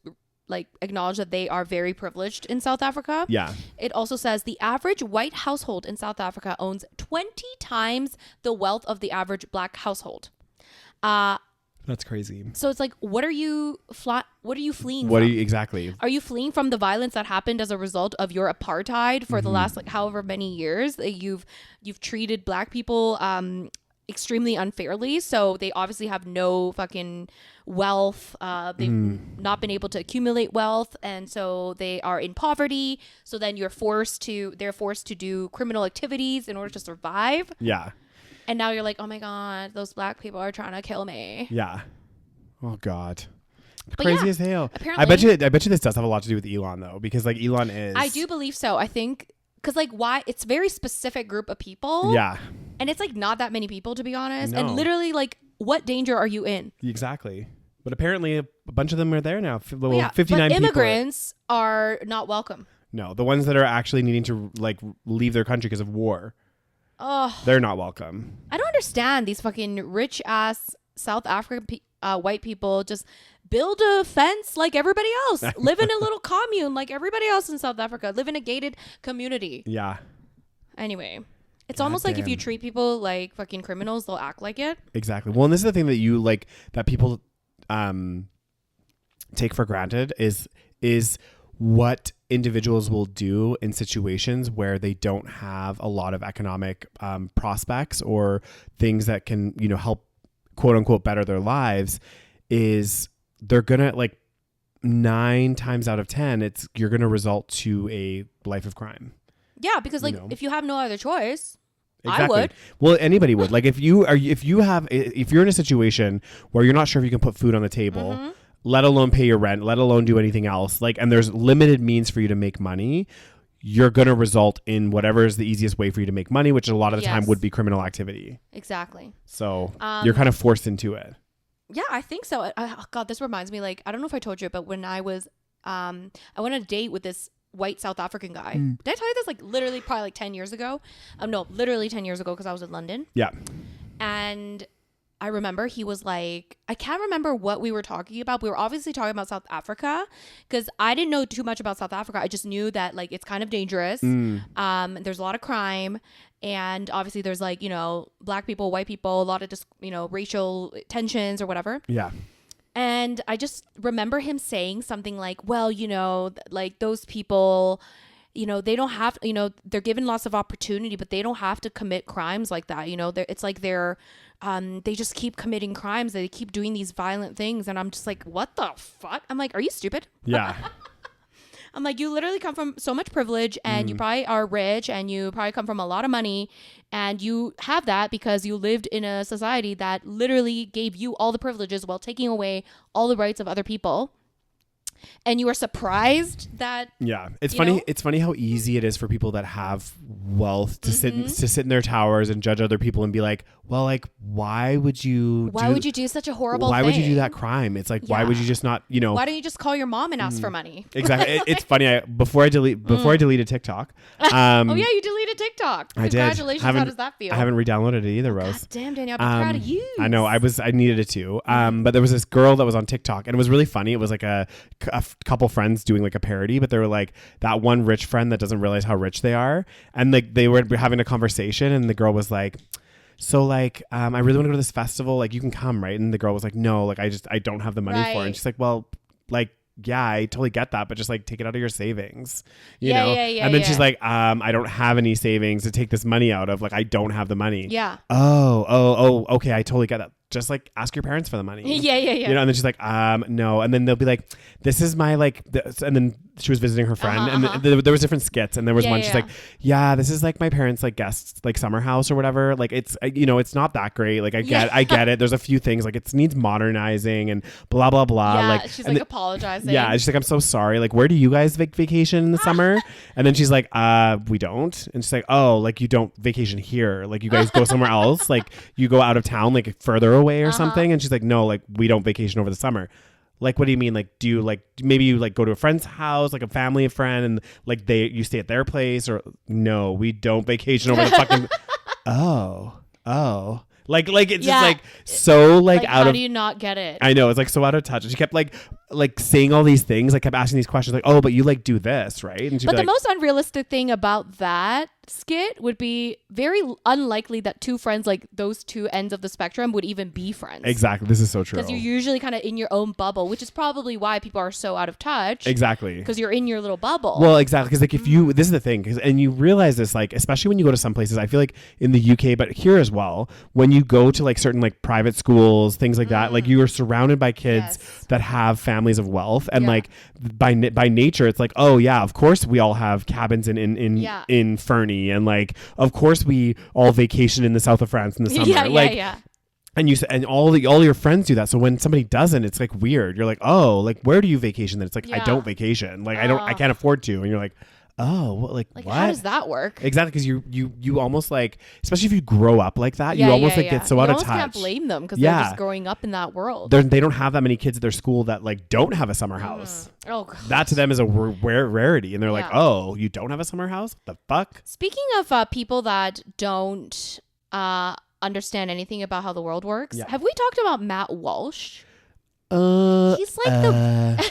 S3: like acknowledged that they are very privileged in South Africa.
S1: Yeah.
S3: It also says the average white household in South Africa owns 20 times the wealth of the average black household.
S1: That's crazy.
S3: So it's like, what are you fleeing
S1: What
S3: from?
S1: are you exactly?
S3: Are you fleeing from the violence that happened as a result of your apartheid for the last like however many years that you've treated black people extremely unfairly? So they obviously have no fucking wealth. They've not been able to accumulate wealth, and so they are in poverty. So then they're forced to do criminal activities in order to survive.
S1: Yeah.
S3: And now you're like, oh my God, those black people are trying to kill me.
S1: Yeah. Oh God.
S3: But
S1: Crazy
S3: yeah,
S1: as hell.
S3: apparently,
S1: I bet you this does have a lot to do with Elon though, because like Elon is.
S3: I do believe so. I think because like why it's a very specific group of people.
S1: Yeah.
S3: And it's like not that many people, to be honest.
S1: No.
S3: And literally, like, what danger are you in?
S1: Exactly. But apparently a bunch of them are there now. Well,
S3: Yeah,
S1: 59
S3: but
S1: people.
S3: immigrants are not welcome.
S1: No, the ones that are actually needing to like leave their country because of war.
S3: Oh,
S1: they're not welcome.
S3: I don't understand these fucking rich ass South African white people just build a fence like everybody else, live in a little commune like everybody else in South Africa, live in a gated community.
S1: Yeah.
S3: Anyway, it's almost like if you treat people like fucking criminals, they'll act like it.
S1: Exactly. Well, and this is the thing that you like that people take for granted is what individuals will do in situations where they don't have a lot of economic prospects or things that can, you know, help quote unquote better their lives. Is they're gonna, like, 9 times out of 10 you're gonna result to a life of crime.
S3: Yeah, because like, you know, if you have no other choice.
S1: Exactly.
S3: I would.
S1: Well, anybody would. Like if you're in a situation where you're not sure if you can put food on the table, let alone pay your rent, let alone do anything else, like, and there's limited means for you to make money, you're going to result in whatever is the easiest way for you to make money, which a lot of the time would be criminal activity.
S3: Exactly.
S1: So you're kind of forced into it.
S3: Yeah, I think so. God, this reminds me, like, I don't know if I told you, but when I was, I went on a date with this white South African guy. Did I tell you this? Like literally probably like 10 years ago. No, literally 10 years ago because I was in London.
S1: Yeah.
S3: And I remember he was like, I can't remember what we were talking about. We were obviously talking about South Africa because I didn't know too much about South Africa. I just knew that like it's kind of dangerous. There's a lot of crime. And obviously there's like, you know, black people, white people, a lot of just, you know, racial tensions or whatever.
S1: Yeah.
S3: And I just remember him saying something like, well, you know, like those people, you know, they don't have, you know, they're given lots of opportunity, but they don't have to commit crimes like that. You know, it's like they just keep committing crimes. They keep doing these violent things. And I'm just like, what the fuck? I'm like, are you stupid?
S1: Yeah.
S3: I'm like, you literally come from so much privilege and you probably are rich and you probably come from a lot of money and you have that because you lived in a society that literally gave you all the privileges while taking away all the rights of other people. And you are surprised that
S1: it's funny. It's funny how easy it is for people that have wealth to sit in their towers and judge other people and be like, well, like, why would you
S3: do such a horrible
S1: why
S3: thing?
S1: would you do that crime? It's like, why would you just not, you know,
S3: why don't you just call your mom and ask for money?
S1: Exactly. It's funny. Before I deleted TikTok.
S3: Oh yeah, you deleted TikTok.
S1: I did.
S3: Congratulations. How does that feel?
S1: I haven't re-downloaded it either, Rose.
S3: God damn, Danielle, I'm proud of you.
S1: I know. I needed it too. But there was this girl that was on TikTok and it was really funny. It was like a couple friends doing like a parody, but they were like that one rich friend that doesn't realize how rich they are. And like they were having a conversation and the girl was like, so like, I really want to go to this festival. Like you can come, right? And the girl was like, no, like I don't have the money for it. And she's like, well, like, yeah, I totally get that, but just like take it out of your savings, you know? And then she's like, I don't have any savings to take this money out of. Like, I don't have the money.
S3: Yeah.
S1: Oh, okay. I totally get that. Just like ask your parents for the money.
S3: Yeah.
S1: You know, and then she's like, no. And then they'll be like, this is my like, and then she was visiting her friend and there was different skits. And there was one, she's like, yeah, this is like my parents' like guests, like summer house or whatever. Like it's, you know, it's not that great. Like I get it. There's a few things like it needs modernizing and blah, blah, blah.
S3: Yeah,
S1: like
S3: she's like apologizing.
S1: Yeah. She's like, I'm so sorry. Like, where do you guys vacation in the summer? And then she's like, we don't. And she's like, oh, like you don't vacation here. Like you guys go somewhere else. Like you go out of town, like further away or something. And she's like, no, like we don't vacation over the summer. Like, what do you mean? Like, do you like, maybe you like go to a friend's house, like a family, friend, and like you stay at their place, or no, we don't vacation over the fucking, oh. Like it's just like so like out
S3: how
S1: of.
S3: Do you not get it?
S1: I know, it's like so out of touch. And she kept like saying all these things, like kept asking these questions, like, oh, but you like do this, right? And
S3: but the most unrealistic thing about that skit would be very unlikely that two friends like those two ends of the spectrum would even be friends.
S1: Exactly. This is so true.
S3: Because you're usually kind of in your own bubble, which is probably why people are so out of touch.
S1: Exactly.
S3: Because you're in your little bubble.
S1: Well, exactly. Because like if you, this is the thing, and you realize this, like, especially when you go to some places, I feel like in the UK, but here as well, when you go to like certain like private schools, things like that, like you are surrounded by kids that have families of wealth. And like by nature, it's like, oh yeah, of course we all have cabins in Fernie. And like, of course we all vacation in the south of France in the summer. And all your friends do that. So when somebody doesn't, it's like weird. You're like, oh, like where do you vacation? Then it's like, I don't vacation. Like I can't afford to. And you're like, oh, well, like what?
S3: How does that work?
S1: Exactly, because you almost like, especially if you grow up like that, you almost get so out of touch. You
S3: almost can't blame them because they're just growing up in that world.
S1: They don't have that many kids at their school that like don't have a summer house.
S3: Oh, God.
S1: That to them is a rarity, and they're like, oh, you don't have a summer house? What the fuck?
S3: Speaking of people that don't understand anything about how the world works, have we talked about Matt Walsh? He's like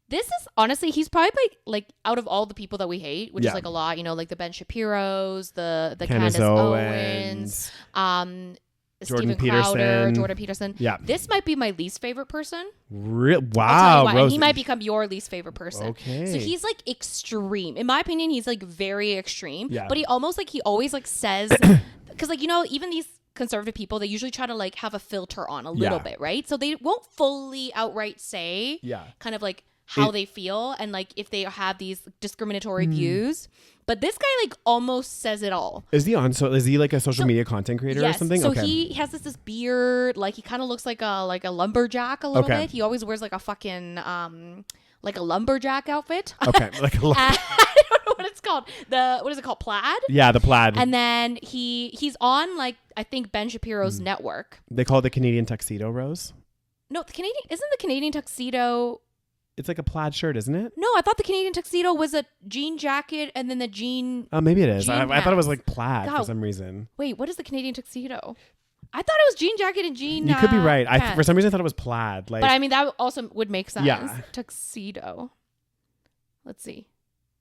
S3: this is honestly, he's probably like out of all the people that we hate, which is like a lot, like the Ben Shapiros, the Candace Owens,
S1: Jordan
S3: Steven Crowder,
S1: Peterson.
S3: Jordan Peterson.
S1: Yeah.
S3: This might be my least favorite person.
S1: Wow.
S3: And he might become your least favorite person.
S1: Okay.
S3: So he's like extreme. In my opinion, he's like very extreme.
S1: Yeah.
S3: But he always like says, because like, even these conservative people, they usually try to like have a filter on a little bit, right? So they won't fully outright say kind of like how they feel and like if they have these discriminatory views. But this guy like almost says it all.
S1: Is he like a social media content creator or something?
S3: So he has this beard, like he kind of looks like a lumberjack a little bit. He always wears like a fucking like a lumberjack outfit.
S1: Okay. Like
S3: I don't know what it's called. What is it called? Plaid?
S1: Yeah, the plaid.
S3: And then he's on like I think Ben Shapiro's network.
S1: They call it the Canadian tuxedo, Rose.
S3: No, isn't the Canadian tuxedo?
S1: It's like a plaid shirt, isn't it?
S3: No, I thought the Canadian tuxedo was a jean jacket and then the jean.
S1: Oh, maybe it is. I thought it was like plaid
S3: God.
S1: for some reason.
S3: Wait, what is the Canadian tuxedo? I thought it was jean jacket and jean.
S1: You could be right. For some reason I thought it was plaid. Like,
S3: but I mean that also would make sense.
S1: Yeah.
S3: Tuxedo. Let's see.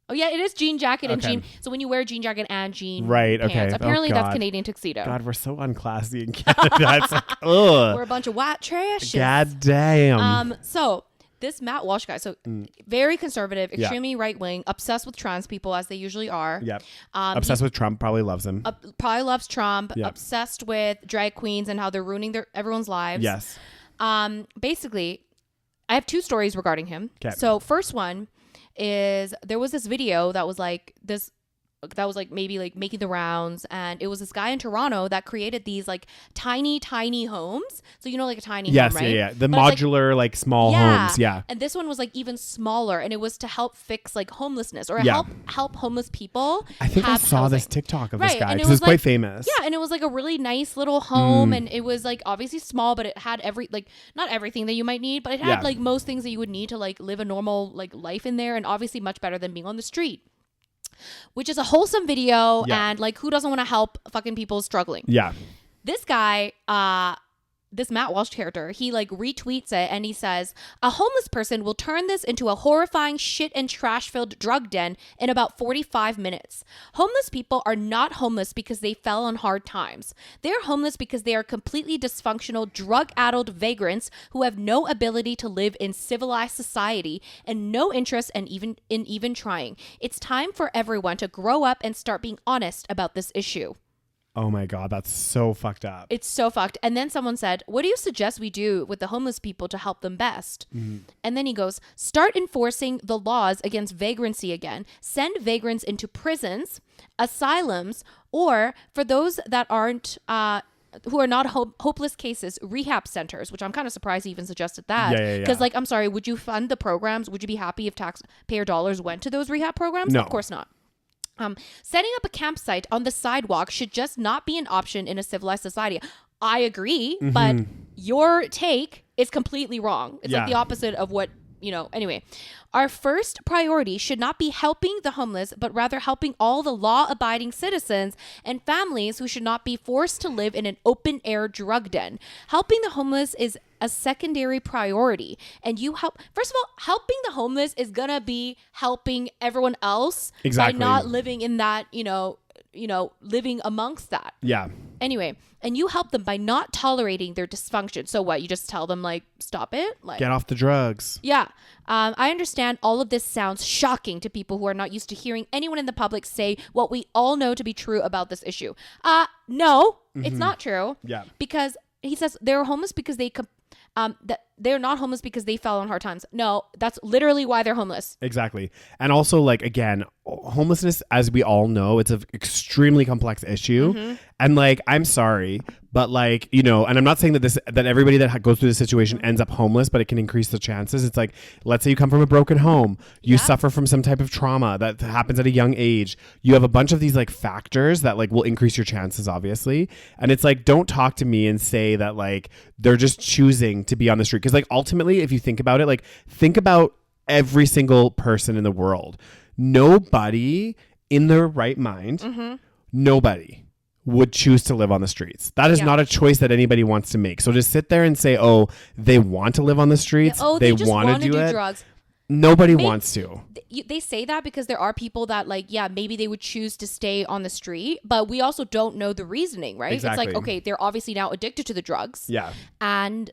S3: Oh yeah, it is jean jacket and jean. So when you wear jean jacket and jean pants, apparently that's Canadian tuxedo.
S1: God, we're so unclassy in Canada. It's like, ugh.
S3: We're a bunch of white trash.
S1: God damn.
S3: So this Matt Walsh guy, so very conservative, extremely right wing, obsessed with trans people as they usually are.
S1: Yep. Obsessed with Trump, probably loves him.
S3: Probably loves Trump.
S1: Yep.
S3: Obsessed with drag queens and how they're ruining everyone's lives.
S1: Yes.
S3: Basically, I have two stories regarding him.
S1: Okay.
S3: So first one is there was this video that was like maybe like making the rounds, and it was this guy in Toronto that created these like tiny homes. So like a tiny home, right?
S1: Yeah. The modular like small homes,
S3: And this one was like even smaller, and it was to help fix like homelessness or help homeless people.
S1: I think I saw
S3: housing.
S1: this TikTok of this guy
S3: and
S1: because it's quite famous.
S3: Yeah, and it was like a really nice little home, and it was like obviously small, but it had not everything that you might need, but it had like most things that you would need to like live a normal like life in there, and obviously much better than being on the street. Which is a wholesome video, and like who doesn't want to help fucking people struggling? Yeah. This guy, this Matt Walsh character, he like retweets it and he says, a homeless person will turn this into a horrifying shit and trash filled drug den in about 45 minutes. Homeless people are not homeless because they fell on hard times. They're homeless because they are completely dysfunctional, drug-addled vagrants who have no ability to live in civilized society and no interest in even trying. It's time for everyone to grow up and start being honest about this issue.
S1: Oh my God, that's so fucked up.
S3: It's so fucked. And then someone said, what do you suggest we do with the homeless people to help them best? And then he goes, start enforcing the laws against vagrancy again. Send vagrants into prisons, asylums, or for those that aren't, who are not hopeless cases, rehab centers, which I'm kind of surprised he even suggested that. Because like, I'm sorry, would you fund the programs? Would you be happy if taxpayer dollars went to those rehab programs?
S1: No.
S3: Of course not. Setting up a campsite on the sidewalk should just not be an option in a civilized society. I agree, but your take is completely wrong. It's like the opposite of what, anyway. Our first priority should not be helping the homeless, but rather helping all the law-abiding citizens and families who should not be forced to live in an open-air drug den. Helping the homeless is a secondary priority, and first of all, helping the homeless is gonna be helping everyone else by not living in that, living amongst that. Yeah. Anyway, and you help them by not tolerating their dysfunction. So what? You just tell them like, stop it? Like,
S1: get off the drugs.
S3: Yeah. I understand all of this sounds shocking to people who are not used to hearing anyone in the public say what we all know to be true about this issue. No, it's not true. Yeah. Because he says they're homeless because they're not homeless because they fell on hard times. No, that's literally why they're homeless.
S1: Exactly. And also, like, again, homelessness, as we all know, it's an extremely complex issue. And like, I'm sorry, but like, you know, and I'm not saying that everybody that goes through this situation ends up homeless, but it can increase the chances. It's like, let's say you come from a broken home, you suffer from some type of trauma that happens at a young age. You have a bunch of these like factors that like will increase your chances, obviously. And it's like, don't talk to me and say that like they're just choosing to be on the street. Because like ultimately, if you think about it, like think about every single person in the world. Nobody in their right mind, nobody would choose to live on the streets. That is not a choice that anybody wants to make. So to sit there and say, oh, they want to live on the streets, they want to do it.
S3: Drugs.
S1: Nobody wants to.
S3: They say that because there are people that like, yeah, maybe they would choose to stay on the street, but we also don't know the reasoning, right?
S1: Exactly.
S3: It's like, okay, they're obviously now addicted to the drugs.
S1: Yeah.
S3: And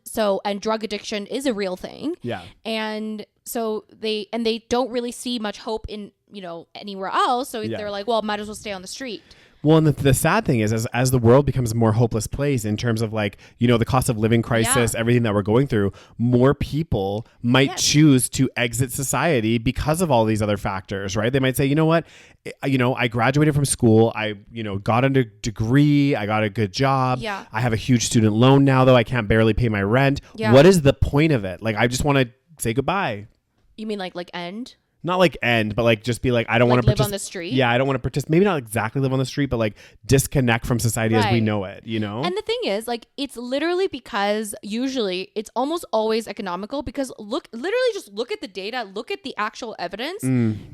S3: drug addiction is a real thing.
S1: Yeah.
S3: And so they don't really see much hope in, you know, anywhere else. So they're like, well, might as well stay on the street.
S1: Well, and the sad thing is, as the world becomes a more hopeless place in terms of like, you know, the cost of living crisis, everything that we're going through, more people might choose to exit society because of all these other factors, right? They might say, you know what, you know, I graduated from school. I, you know, got a degree. I got a good job.
S3: Yeah.
S1: I have a huge student loan now, though I can't barely pay my rent. Yeah. What is the point of it? Like, I just want to say goodbye.
S3: You mean like end?
S1: Not like end, but like just be like, I don't want to
S3: live on the street.
S1: Yeah, I don't want to participate. Maybe not exactly live on the street, but like disconnect from society as we know it, you know?
S3: And the thing is, like, it's literally because usually it's almost always economical because literally just look at the data, look at the actual evidence.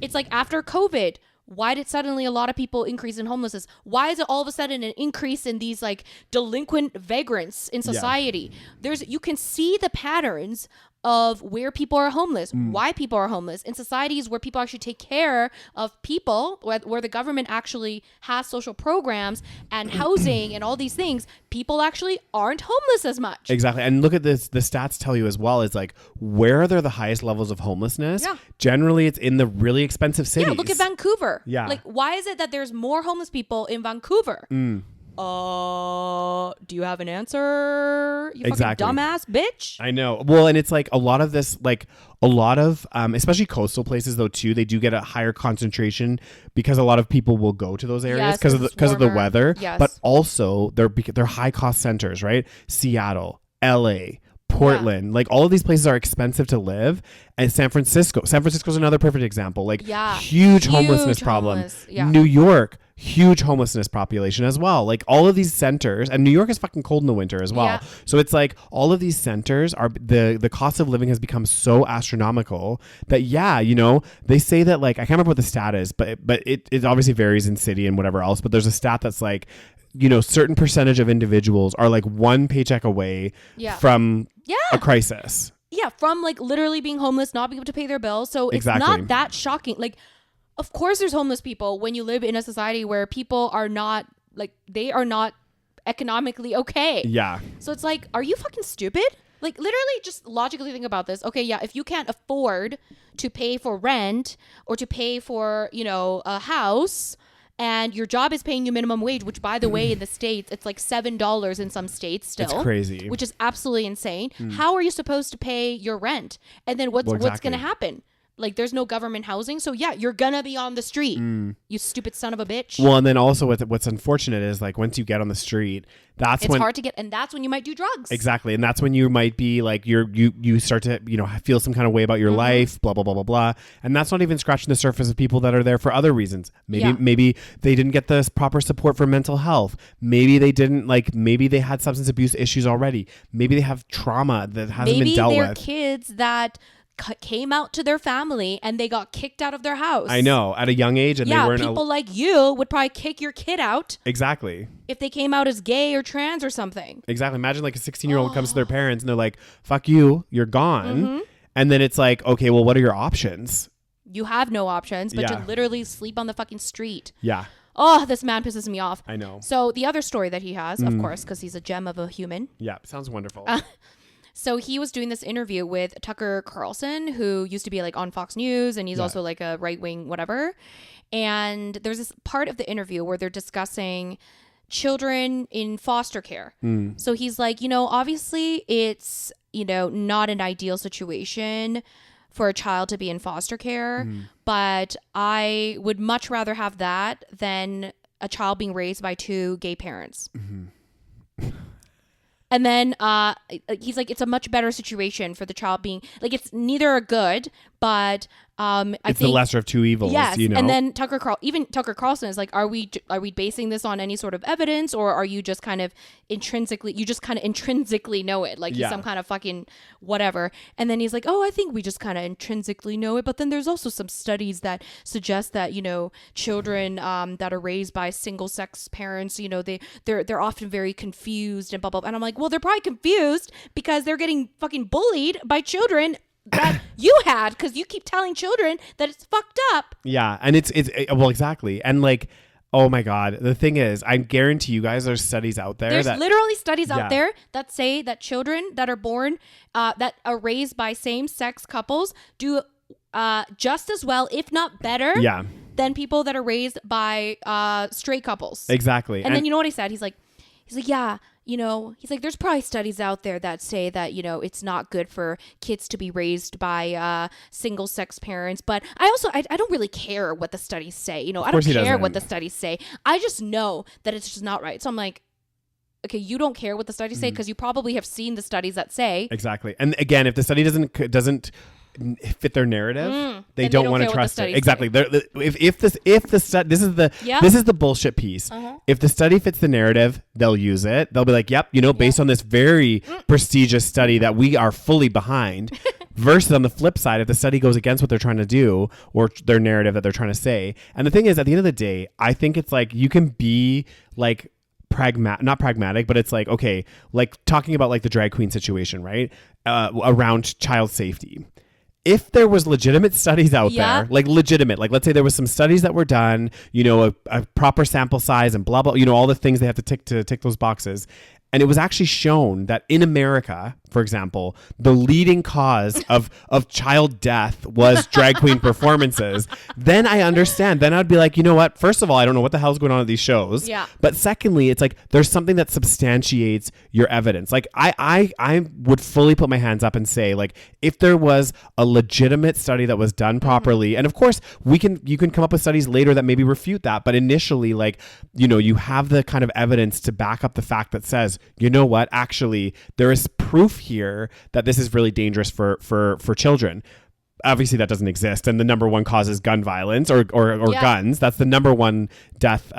S3: It's like after COVID, why did suddenly a lot of people increase in homelessness? Why is it all of a sudden an increase in these like delinquent vagrants in society? You can see the patterns of where people are homeless, why people are homeless in societies where people actually take care of people, where the government actually has social programs and housing and all these things. People actually aren't homeless as much.
S1: Exactly. And look at this. The stats tell you as well, is like, where are there the highest levels of homelessness?
S3: Yeah.
S1: Generally, it's in the really expensive cities.
S3: Yeah, look at Vancouver.
S1: Yeah.
S3: Like, why is it that there's more homeless people in Vancouver? Do you have an answer? You fucking dumbass bitch.
S1: I know. Well, and it's like a lot of this, like a lot of, especially coastal places though too, they do get a higher concentration because a lot of people will go to those areas because of the weather.
S3: Yes.
S1: But also they're high cost centers, right? Seattle, LA, Portland, like all of these places are expensive to live. And San Francisco's another perfect example. Like huge homelessness problem. New York, huge homelessness population as well. Like all of these centers, and New York is fucking cold in the winter as well. Yeah. So it's like all of these centers are the cost of living has become so astronomical that you know, they say that like, I can't remember what the stat is, but it obviously varies in city and whatever else, but there's a stat that's like, you know, certain percentage of individuals are like one paycheck away from a crisis. Yeah,
S3: from like literally being homeless, not being able to pay their bills. So it's not that shocking. Like, of course there's homeless people when you live in a society where people are not, like, they are not economically okay. Yeah. So it's like, are you fucking stupid? Like, literally just logically think about this. Okay, yeah, if you can't afford to pay for rent or to pay for, you know, a house, and your job is paying you minimum wage, which, by the way, in the States, it's like $7 in some states still.
S1: It's crazy.
S3: Which is absolutely insane. How are you supposed to pay your rent? And then what's going to happen? Like, there's no government housing. So, yeah, you're going to be on the street, you stupid son of a bitch.
S1: Well, and then also what's unfortunate is, like, once you get on the street, it's
S3: hard to get, and that's when you might do drugs.
S1: Exactly. And that's when you might be like, you start to, you know, feel some kind of way about your life, blah, blah, blah, blah, blah. And that's not even scratching the surface of people that are there for other reasons. Maybe they didn't get the proper support for mental health. Maybe they didn't, like, maybe they had substance abuse issues already. Maybe they have trauma that hasn't been dealt with.
S3: Maybe they're kids that came out to their family and they got kicked out of their house.
S1: I know, at a young age, and they weren't.
S3: People like you would probably kick your kid out.
S1: Exactly.
S3: If they came out as gay or trans or something.
S1: Exactly. Imagine like a 16-year-old comes to their parents and they're like, "Fuck you, you're gone," and then it's like, okay, well, what are your options?
S3: You have no options, but to literally sleep on the fucking street.
S1: Yeah.
S3: Oh, this man pisses me off.
S1: I know.
S3: So the other story that he has, of course, because he's a gem of a human.
S1: Yeah, sounds wonderful.
S3: So he was doing this interview with Tucker Carlson, who used to be like on Fox News, and he's also like a right-wing whatever. And there's this part of the interview where they're discussing children in foster care. So he's like, you know, obviously it's, you know, not an ideal situation for a child to be in foster care, but I would much rather have that than a child being raised by 2 gay parents. And then he's like, it's a much better situation for the child being like, it's neither a good, but I think
S1: the lesser of 2 evils.
S3: Yes,
S1: you know?
S3: and then Tucker Carlson is like, are we basing this on any sort of evidence, or are you just kind of intrinsically know it, like he's some kind of fucking whatever? And then he's like, oh, I think we just kind of intrinsically know it, but then there's also some studies that suggest that, you know, children that are raised by single sex parents, you know, they're often very confused and blah blah blah. And I'm like, well, they're probably confused because they're getting fucking bullied by children that you had, because you keep telling children that it's fucked up.
S1: Yeah, and it's well, exactly. And like, oh my God, the thing is, I guarantee you guys, there's studies out there.
S3: There's literally studies out there that say that children that are born, that are raised by same-sex couples do just as well, if not better, than people that are raised by straight couples.
S1: Exactly.
S3: And then you know what he said? He's like, yeah. You know, he's like, there's probably studies out there that say that, you know, it's not good for kids to be raised by single sex parents. But I don't really care what the studies say. You know, I don't care what the studies say. I just know that it's just not right. So I'm like, okay, you don't care what the studies say because you probably have seen the studies that say.
S1: Exactly. And again, if the study doesn't fit their narrative, they don't want to trust it. Exactly. If the study, this is the bullshit piece. If the study fits the narrative, they'll use it. They'll be like, yep, you know, based on this very prestigious study that we are fully behind. Versus on the flip side, if the study goes against what they're trying to do or their narrative that they're trying to say. And the thing is, at the end of the day, I think it's like, you can be like not pragmatic, but it's like, okay, like talking about like the drag queen situation, right? Around child safety. If there was legitimate studies out there, like legitimate, like let's say there was some studies that were done, you know, a proper sample size and blah, blah, you know, all the things they have to tick those boxes. And it was actually shown that in America, for example, the leading cause of child death was drag queen performances. Then I understand. Then I'd be like, you know what? First of all, I don't know what the hell's going on at these shows.
S3: Yeah.
S1: But secondly, it's like there's something that substantiates your evidence. Like I would fully put my hands up and say, like, if there was a legitimate study that was done properly, and of course you can come up with studies later that maybe refute that, but initially, like, you know, you have the kind of evidence to back up the fact that says, you know what, actually there is proof here that this is really dangerous for children. Obviously that doesn't exist, and the number one cause is gun violence or guns. That's the number one death.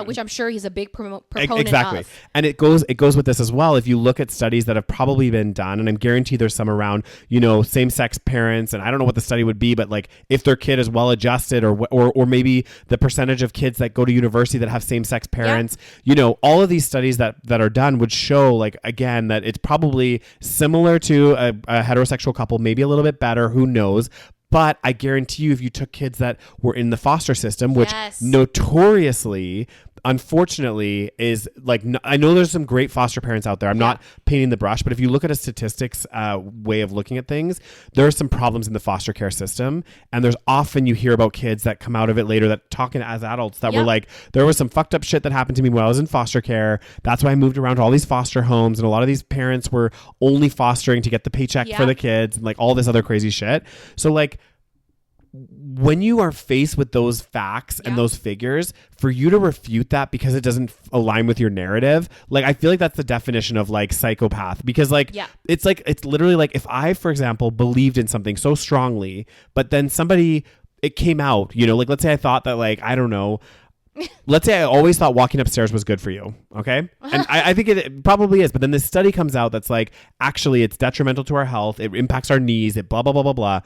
S3: Which I'm sure he's a big proponent
S1: exactly
S3: of.
S1: And it goes with this as well. If you look at studies that have probably been done, and I'm guaranteed there's some around, you know, same-sex parents, and I don't know what the study would be, but like if their kid is well adjusted, or maybe the percentage of kids that go to university that have same-sex parents, you know, all of these studies that are done would show, like, again, that it's probably similar to a heterosexual couple, maybe a little bit better, who knows. But I guarantee you, if you took kids that were in the foster system, which notoriously, unfortunately, is like, I know there's some great foster parents out there. I'm not painting the brush, but if you look at a statistics way of looking at things, there are some problems in the foster care system. And there's often, you hear about kids that come out of it later that talking as adults that were like, there was some fucked up shit that happened to me when I was in foster care. That's why I moved around to all these foster homes. And a lot of these parents were only fostering to get the paycheck for the kids and like all this other crazy shit. So like, when you are faced with those facts and those figures, for you to refute that because it doesn't align with your narrative, like, I feel like that's the definition of like psychopath. Because like, it's like, it's literally like, if I, for example, believed in something so strongly, but then it came out, you know, like, let's say I thought that, like, I don't know, let's say I always thought walking upstairs was good for you. Okay. And I think it probably is. But then this study comes out that's like, actually, it's detrimental to our health. It impacts our knees. It blah, blah, blah, blah, blah.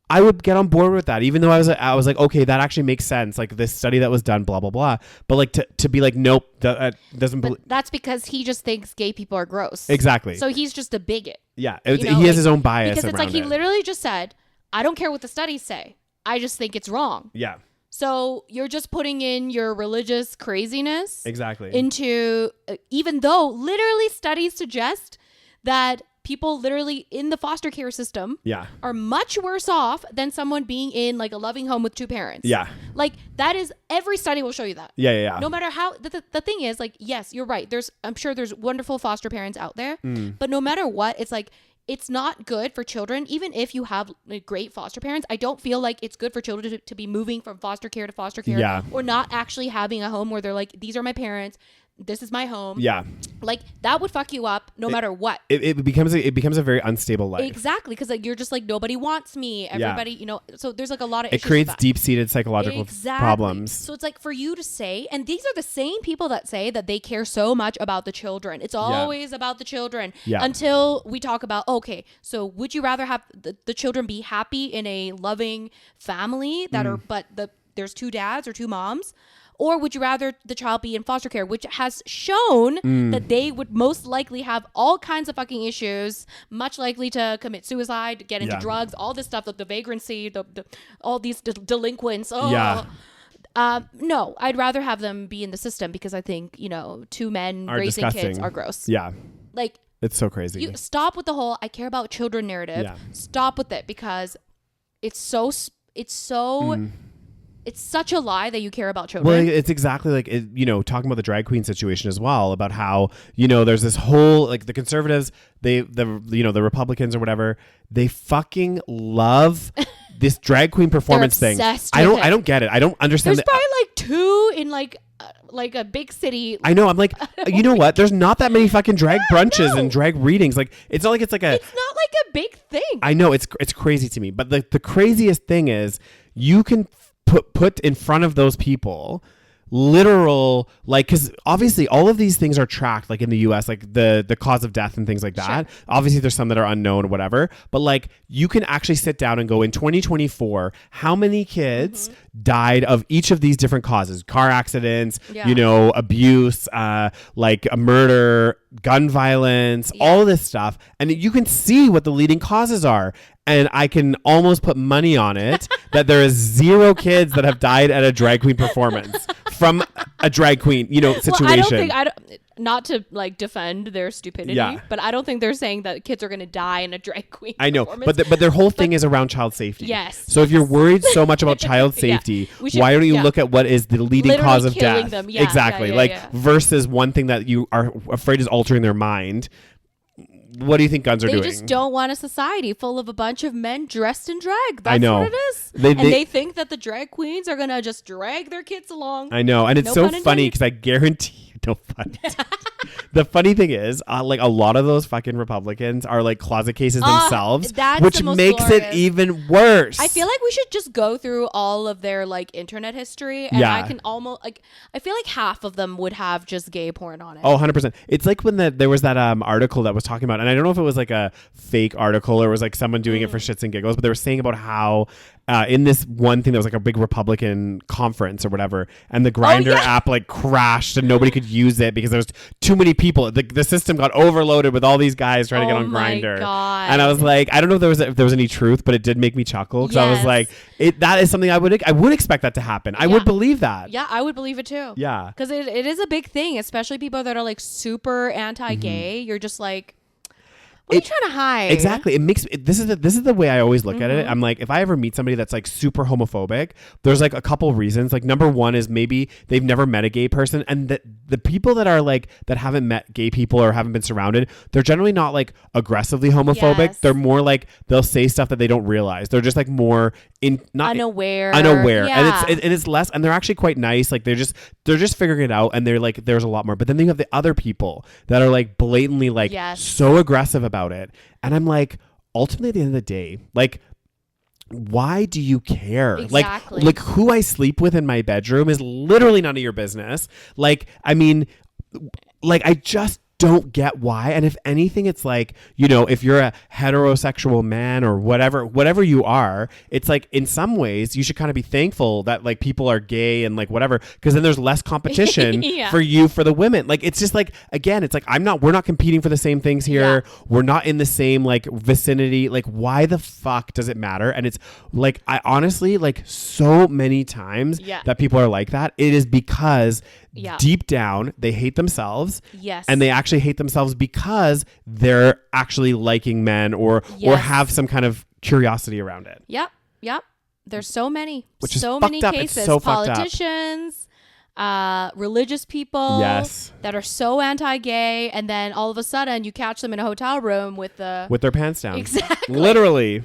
S1: I would get on board with that, even though I was like, okay, that actually makes sense. Like this study that was done, blah, blah, blah. But like to be like, nope, that doesn't.
S3: But that's because he just thinks gay people are gross.
S1: Exactly.
S3: So he's just a bigot.
S1: Yeah. He has his own bias.
S3: Because it's like, he literally just said, I don't care what the studies say. I just think it's wrong.
S1: Yeah.
S3: So you're just putting in your religious craziness.
S1: Exactly.
S3: Into, even though literally studies suggest that people literally in the foster care system are much worse off than someone being in like a loving home with 2 parents.
S1: Yeah.
S3: Like that is, every study will show you that.
S1: Yeah.
S3: No matter how, the thing is like, yes, you're right. I'm sure there's wonderful foster parents out there, but no matter what, it's like, it's not good for children. Even if you have like, great foster parents, I don't feel like it's good for children to be moving from foster care to foster care or not actually having a home where they're like, these are my parents. This is my home. Yeah. Like that would fuck you up no matter what.
S1: It becomes a very unstable life.
S3: Exactly. Because like, you're just like, nobody wants me. Everybody, you know, so there's like a lot of issues.
S1: It creates deep-seated psychological problems.
S3: So it's like for you to say, and these are the same people that say that they care so much about the children. It's always about the children until we talk about, okay, so would you rather have the children be happy in a loving family that are, but there's 2 dads or 2 moms? Or would you rather the child be in foster care, which has shown that they would most likely have all kinds of fucking issues, much likely to commit suicide, get into drugs, all this stuff, the vagrancy, all these delinquents. No, I'd rather have them be in the system because I think, you know, 2 men raising
S1: disgusting.
S3: Kids are gross.
S1: Yeah.
S3: Like,
S1: it's so crazy.
S3: You stop with the whole I care about children narrative. Yeah. Stop with it because it's such a lie that you care about children.
S1: Well, it's exactly like, you know, talking about the drag queen situation as well, about how, you know, there's this whole, like the conservatives, the Republicans or whatever, they fucking love this drag queen performance thing. I don't get it. I don't understand.
S3: There's probably like 2 in like a big city.
S1: I know. I'm like, you know what? There's not that many fucking drag brunches and drag readings. Like, it's not like it's not like
S3: a big thing.
S1: I know it's crazy to me. But the craziest thing is you can put in front of those people literal, like, because obviously all of these things are tracked, like in the US, like the cause of death and things like that. Sure. Obviously there's some that are unknown or whatever, but like you can actually sit down and go, in 2024, how many kids died of each of these different causes? Car accidents, you know, abuse, like a murder, gun violence, all this stuff. And you can see what the leading causes are. And I can almost put money on it that there is 0 kids that have died at a drag queen performance from a drag queen, you know, situation.
S3: Well, not to like defend their stupidity, but I don't think they're saying that kids are going to die in a drag queen performance.
S1: But their whole thing is around child safety.
S3: Yes.
S1: So if you're worried so much about child safety, why don't you look at what is the leading cause of death?
S3: Them.
S1: Exactly. Versus one thing that you are afraid is altering their mind. What do you think guns are doing?
S3: They just don't want a society full of a bunch of men dressed in drag. That's
S1: I know.
S3: what it is. They think that the drag queens are going to just drag their kids along.
S1: I know. And it's so funny because I guarantee you, no fun. The funny thing is, like a lot of those fucking Republicans are like closet cases themselves, which makes it even worse.
S3: I feel like we should just go through all of their like internet history, and I can almost like, I feel like half of them would have just gay porn on it.
S1: Oh, 100%. It's like when there was that article that was talking about, and I don't know if it was like a fake article or it was like someone doing it for shits and giggles, but they were saying about how in this one thing that was like a big Republican conference or whatever, and the Grindr app like crashed and nobody could use it because there was too many people. The system got overloaded with all these guys trying to get on Grindr.
S3: God.
S1: And I was like, I don't know if there was any truth, but it did make me chuckle because I was like, that is something I would expect that to happen. I would believe that.
S3: Yeah, I would believe it too.
S1: Yeah,
S3: because it is a big thing, especially people that are like super anti-gay. You're just like, what are you trying to hide?
S1: Exactly. This is the way I always look at it. I'm like, if I ever meet somebody that's like super homophobic, there's like a couple reasons. Like number one is maybe they've never met a gay person, and the people that are like that haven't met gay people or haven't been surrounded, they're generally not like aggressively homophobic.
S3: Yes.
S1: They're more like they'll say stuff that they don't realize. They're just like more
S3: unaware.
S1: Yeah. And it's less, and they're actually quite nice. Like they're just figuring it out, and they're like, there's a lot more. But then you have the other people that are like blatantly like so aggressive about it. And I'm like, ultimately at the end of the day, like, why do you care?
S3: Exactly.
S1: Like who I sleep with in my bedroom is literally none of your business. Like, I mean, like I just don't get why. And if anything, it's like, you know, if you're a heterosexual man or whatever you are, it's like in some ways you should kind of be thankful that like people are gay and like whatever, because then there's less competition for the women. Like it's just like, again, it's like we're not competing for the same things here. We're not in the same like vicinity. Like why the fuck does it matter? And it's like, I honestly, like so many times that people are like that, it is because deep down, they hate themselves.
S3: Yes.
S1: And they actually hate themselves because they're actually liking men or have some kind of curiosity around it.
S3: Yep. There's so many.
S1: Which is
S3: so
S1: fucked
S3: many
S1: up.
S3: cases.
S1: It's so fucked up.
S3: Politicians, religious people that are so anti-gay, and then all of a sudden you catch them in a hotel room with
S1: their pants down.
S3: Exactly.
S1: Literally.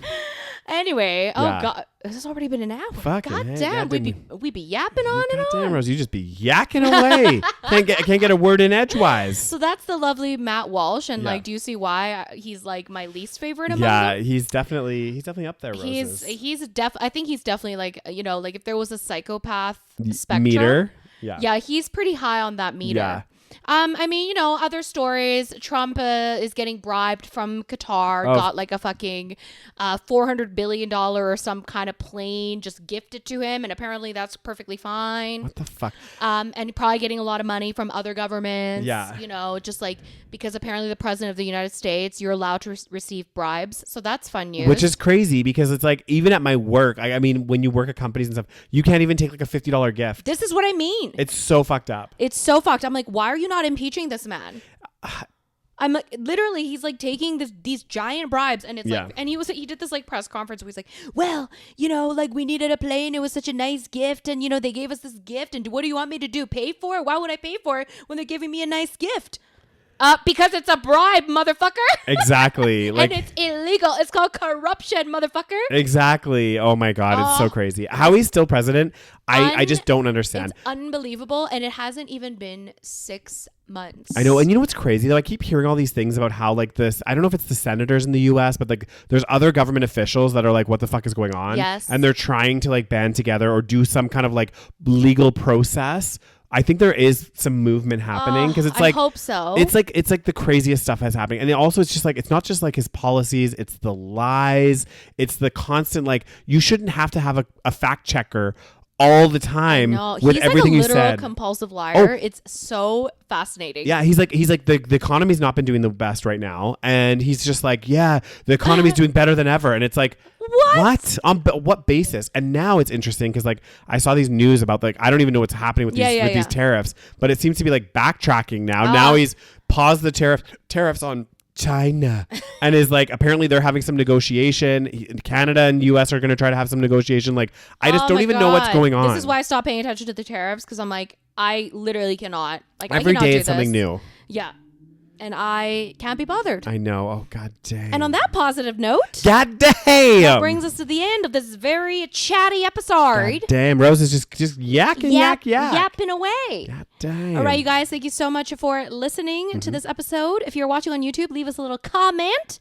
S3: Anyway, God, this has already been an hour.
S1: Fucking
S3: God
S1: hey,
S3: damn, we'd be yapping on and on.
S1: Damn, Rose, you just be yakking away. can't get a word in edgewise.
S3: So that's the lovely Matt Walsh, and like, do you see why he's like my least favorite among them?
S1: He's definitely up there. Roses.
S3: I think he's definitely like, like if there was a psychopath spectrum
S1: meter.
S3: Yeah, he's pretty high on that meter.
S1: Yeah.
S3: I mean, other stories. Trump is getting bribed from Qatar, got like a fucking $400 billion or some kind of plane just gifted to him, and apparently that's perfectly fine.
S1: What the fuck?
S3: And probably getting a lot of money from other governments.
S1: Yeah.
S3: Just like because apparently the president of the United States, you're allowed to receive bribes, so that's fun news.
S1: Which is crazy because it's like even at my work, I mean, when you work at companies and stuff, you can't even take like a $50 gift.
S3: This is what I mean.
S1: It's so fucked up.
S3: It's so fucked. I'm like, why are you not impeaching this man? I'm like, literally, he's like taking these giant bribes, and it's like, and he did this like press conference where he's like, well, like we needed a plane. It was such a nice gift, and they gave us this gift, and what do you want me to do? Pay for it? Why would I pay for it when they're giving me a nice gift? Because it's a bribe, motherfucker.
S1: Exactly.
S3: And it's illegal. It's called corruption, motherfucker.
S1: Exactly. Oh my God. It's so crazy. How he's still president, I just don't understand.
S3: It's unbelievable. And it hasn't even been 6 months.
S1: I know. And you know what's crazy though? I keep hearing all these things about how like this, I don't know if it's the senators in the US, but like there's other government officials that are like, what the fuck is going on?
S3: Yes.
S1: And they're trying to like band together or do some kind of like legal process. I think there is some movement happening because it's like,
S3: I hope so.
S1: It's like the craziest stuff is happening. And then also it's just like, it's not just like his policies, it's the lies. It's the constant, like you shouldn't have to have a fact checker all the time with everything you said. He's like a literal
S3: compulsive liar. It's so fascinating.
S1: Yeah, he's like the economy's not been doing the best right now, and he's just like, yeah, the economy's doing better than ever, and it's like, what? On what basis? And now it's interesting because like I saw these news about like I don't even know what's happening with these tariffs, but it seems to be like backtracking now. Now he's paused the tariffs on China and is like apparently they're having some negotiation. Canada and US are going to try to have some negotiation. Like I just don't even know what's going on.
S3: This is why I stopped paying attention to the tariffs because I'm like I literally cannot. Like
S1: every day it's something new.
S3: Yeah. And I can't be bothered.
S1: I know. Oh, God damn.
S3: And on that positive note,
S1: God damn,
S3: that brings us to the end of this very chatty episode.
S1: God damn, Rose is just yapping
S3: away.
S1: God damn.
S3: All right, you guys, thank you so much for listening to this episode. If you're watching on YouTube, leave us a little comment.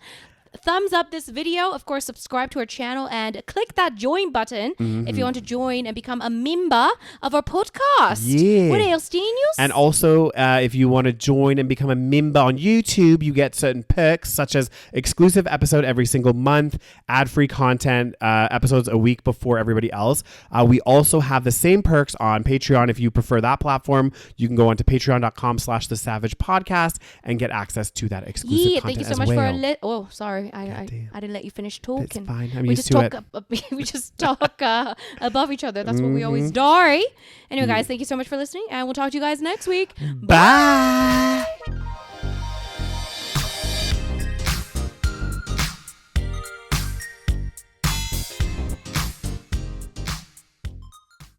S3: Thumbs up this video. Of course, subscribe to our channel and click that join button if you want to join and become a member of our podcast.
S1: Yeah.
S3: What else, Daniels?
S1: And also, if you want to join and become a member on YouTube, you get certain perks such as exclusive episode every single month, ad-free content, episodes a week before everybody else. We also have the same perks on Patreon. If you prefer that platform, you can go on to patreon.com/the SaVeg podcast and get access to that exclusive content.
S3: Thank you so much for sorry. I didn't let you finish talking.
S1: It's fine. I'm used to it.
S3: We just talk above each other. That's what we always do. Anyway, guys, thank you so much for listening, and we'll talk to you guys next week.
S1: Bye.